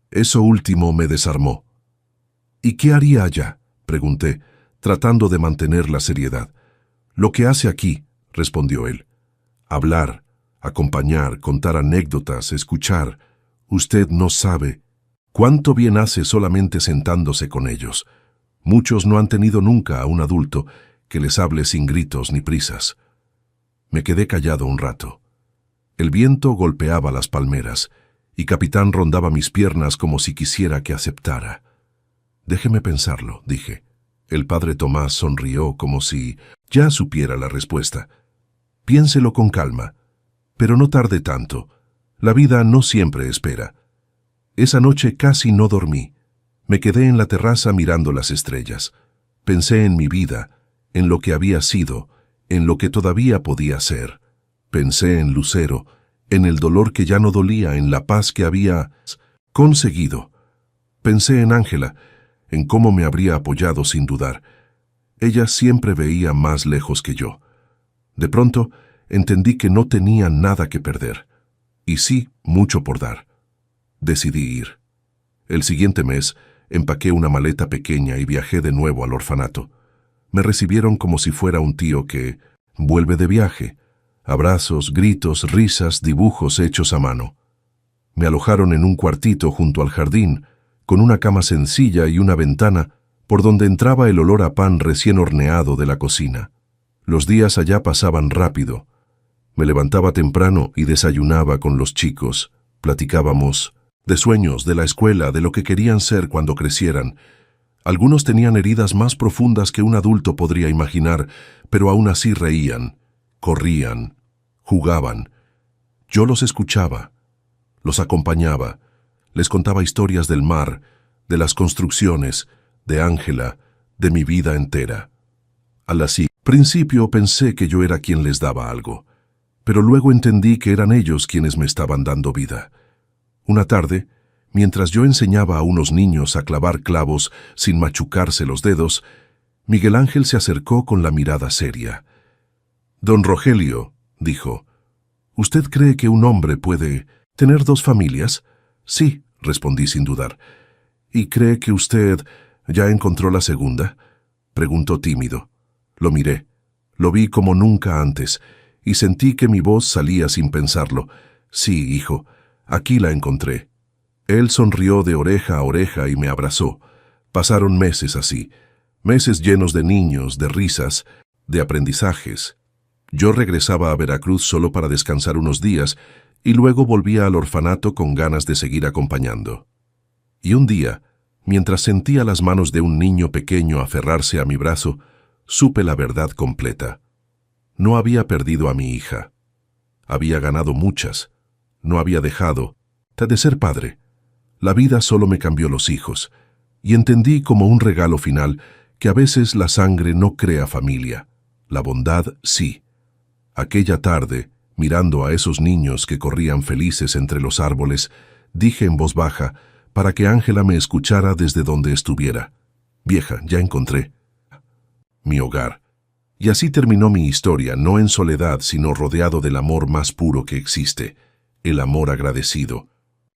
Eso último me desarmó. «¿Y qué haría allá?», pregunté, tratando de mantener la seriedad. «Lo que hace aquí», respondió él. «Hablar, acompañar, contar anécdotas, escuchar. Usted no sabe cuánto bien hace solamente sentándose con ellos. Muchos no han tenido nunca a un adulto que les hable sin gritos ni prisas». Me quedé callado un rato. El viento golpeaba las palmeras y Capitán rondaba mis piernas como si quisiera que aceptara. «Déjeme pensarlo», dije. El padre Tomás sonrió como si ya supiera la respuesta. «Piénselo con calma, pero no tarde tanto. La vida no siempre espera». Esa noche casi no dormí. Me quedé en la terraza mirando las estrellas. Pensé en mi vida, en lo que había sido, en lo que todavía podía ser. Pensé en Lucero, en el dolor que ya no dolía, en la paz que había conseguido. Pensé en Ángela, en cómo me habría apoyado sin dudar. Ella siempre veía más lejos que yo. De pronto, entendí que no tenía nada que perder. Y sí, mucho por dar. Decidí ir. El siguiente mes, empaqué una maleta pequeña y viajé de nuevo al orfanato. Me recibieron como si fuera un tío que vuelve de viaje. Abrazos, gritos, risas, dibujos hechos a mano. Me alojaron en un cuartito junto al jardín, con una cama sencilla y una ventana por donde entraba el olor a pan recién horneado de la cocina. Los días allá pasaban rápido. Me levantaba temprano y desayunaba con los chicos. Platicábamos de sueños, de la escuela, de lo que querían ser cuando crecieran. Algunos tenían heridas más profundas que un adulto podría imaginar, pero aún así reían, corrían, jugaban. Yo los escuchaba, los acompañaba, les contaba historias del mar, de las construcciones, de Ángela, de mi vida entera. Al principio pensé que yo era quien les daba algo, pero luego entendí que eran ellos quienes me estaban dando vida. Una tarde, mientras yo enseñaba a unos niños a clavar clavos sin machucarse los dedos, Miguel Ángel se acercó con la mirada seria. «Don Rogelio», dijo, «¿usted cree que un hombre puede tener dos familias?». «Sí», respondí sin dudar. «¿Y cree que usted ya encontró la segunda?», preguntó tímido. Lo miré, lo vi como nunca antes, y sentí que mi voz salía sin pensarlo. «Sí, hijo, aquí la encontré». Él sonrió de oreja a oreja y me abrazó. Pasaron meses así, meses llenos de niños, de risas, de aprendizajes. Yo regresaba a Veracruz solo para descansar unos días y luego volvía al orfanato con ganas de seguir acompañando. Y un día, mientras sentía las manos de un niño pequeño aferrarse a mi brazo, supe la verdad completa. No había perdido a mi hija. Había ganado muchas. No había dejado de ser padre. La vida solo me cambió los hijos, y entendí como un regalo final que a veces la sangre no crea familia, la bondad sí. Aquella tarde, mirando a esos niños que corrían felices entre los árboles, dije en voz baja, para que Ángela me escuchara desde donde estuviera: «Vieja, ya encontré mi hogar». Y así terminó mi historia, no en soledad, sino rodeado del amor más puro que existe, el amor agradecido.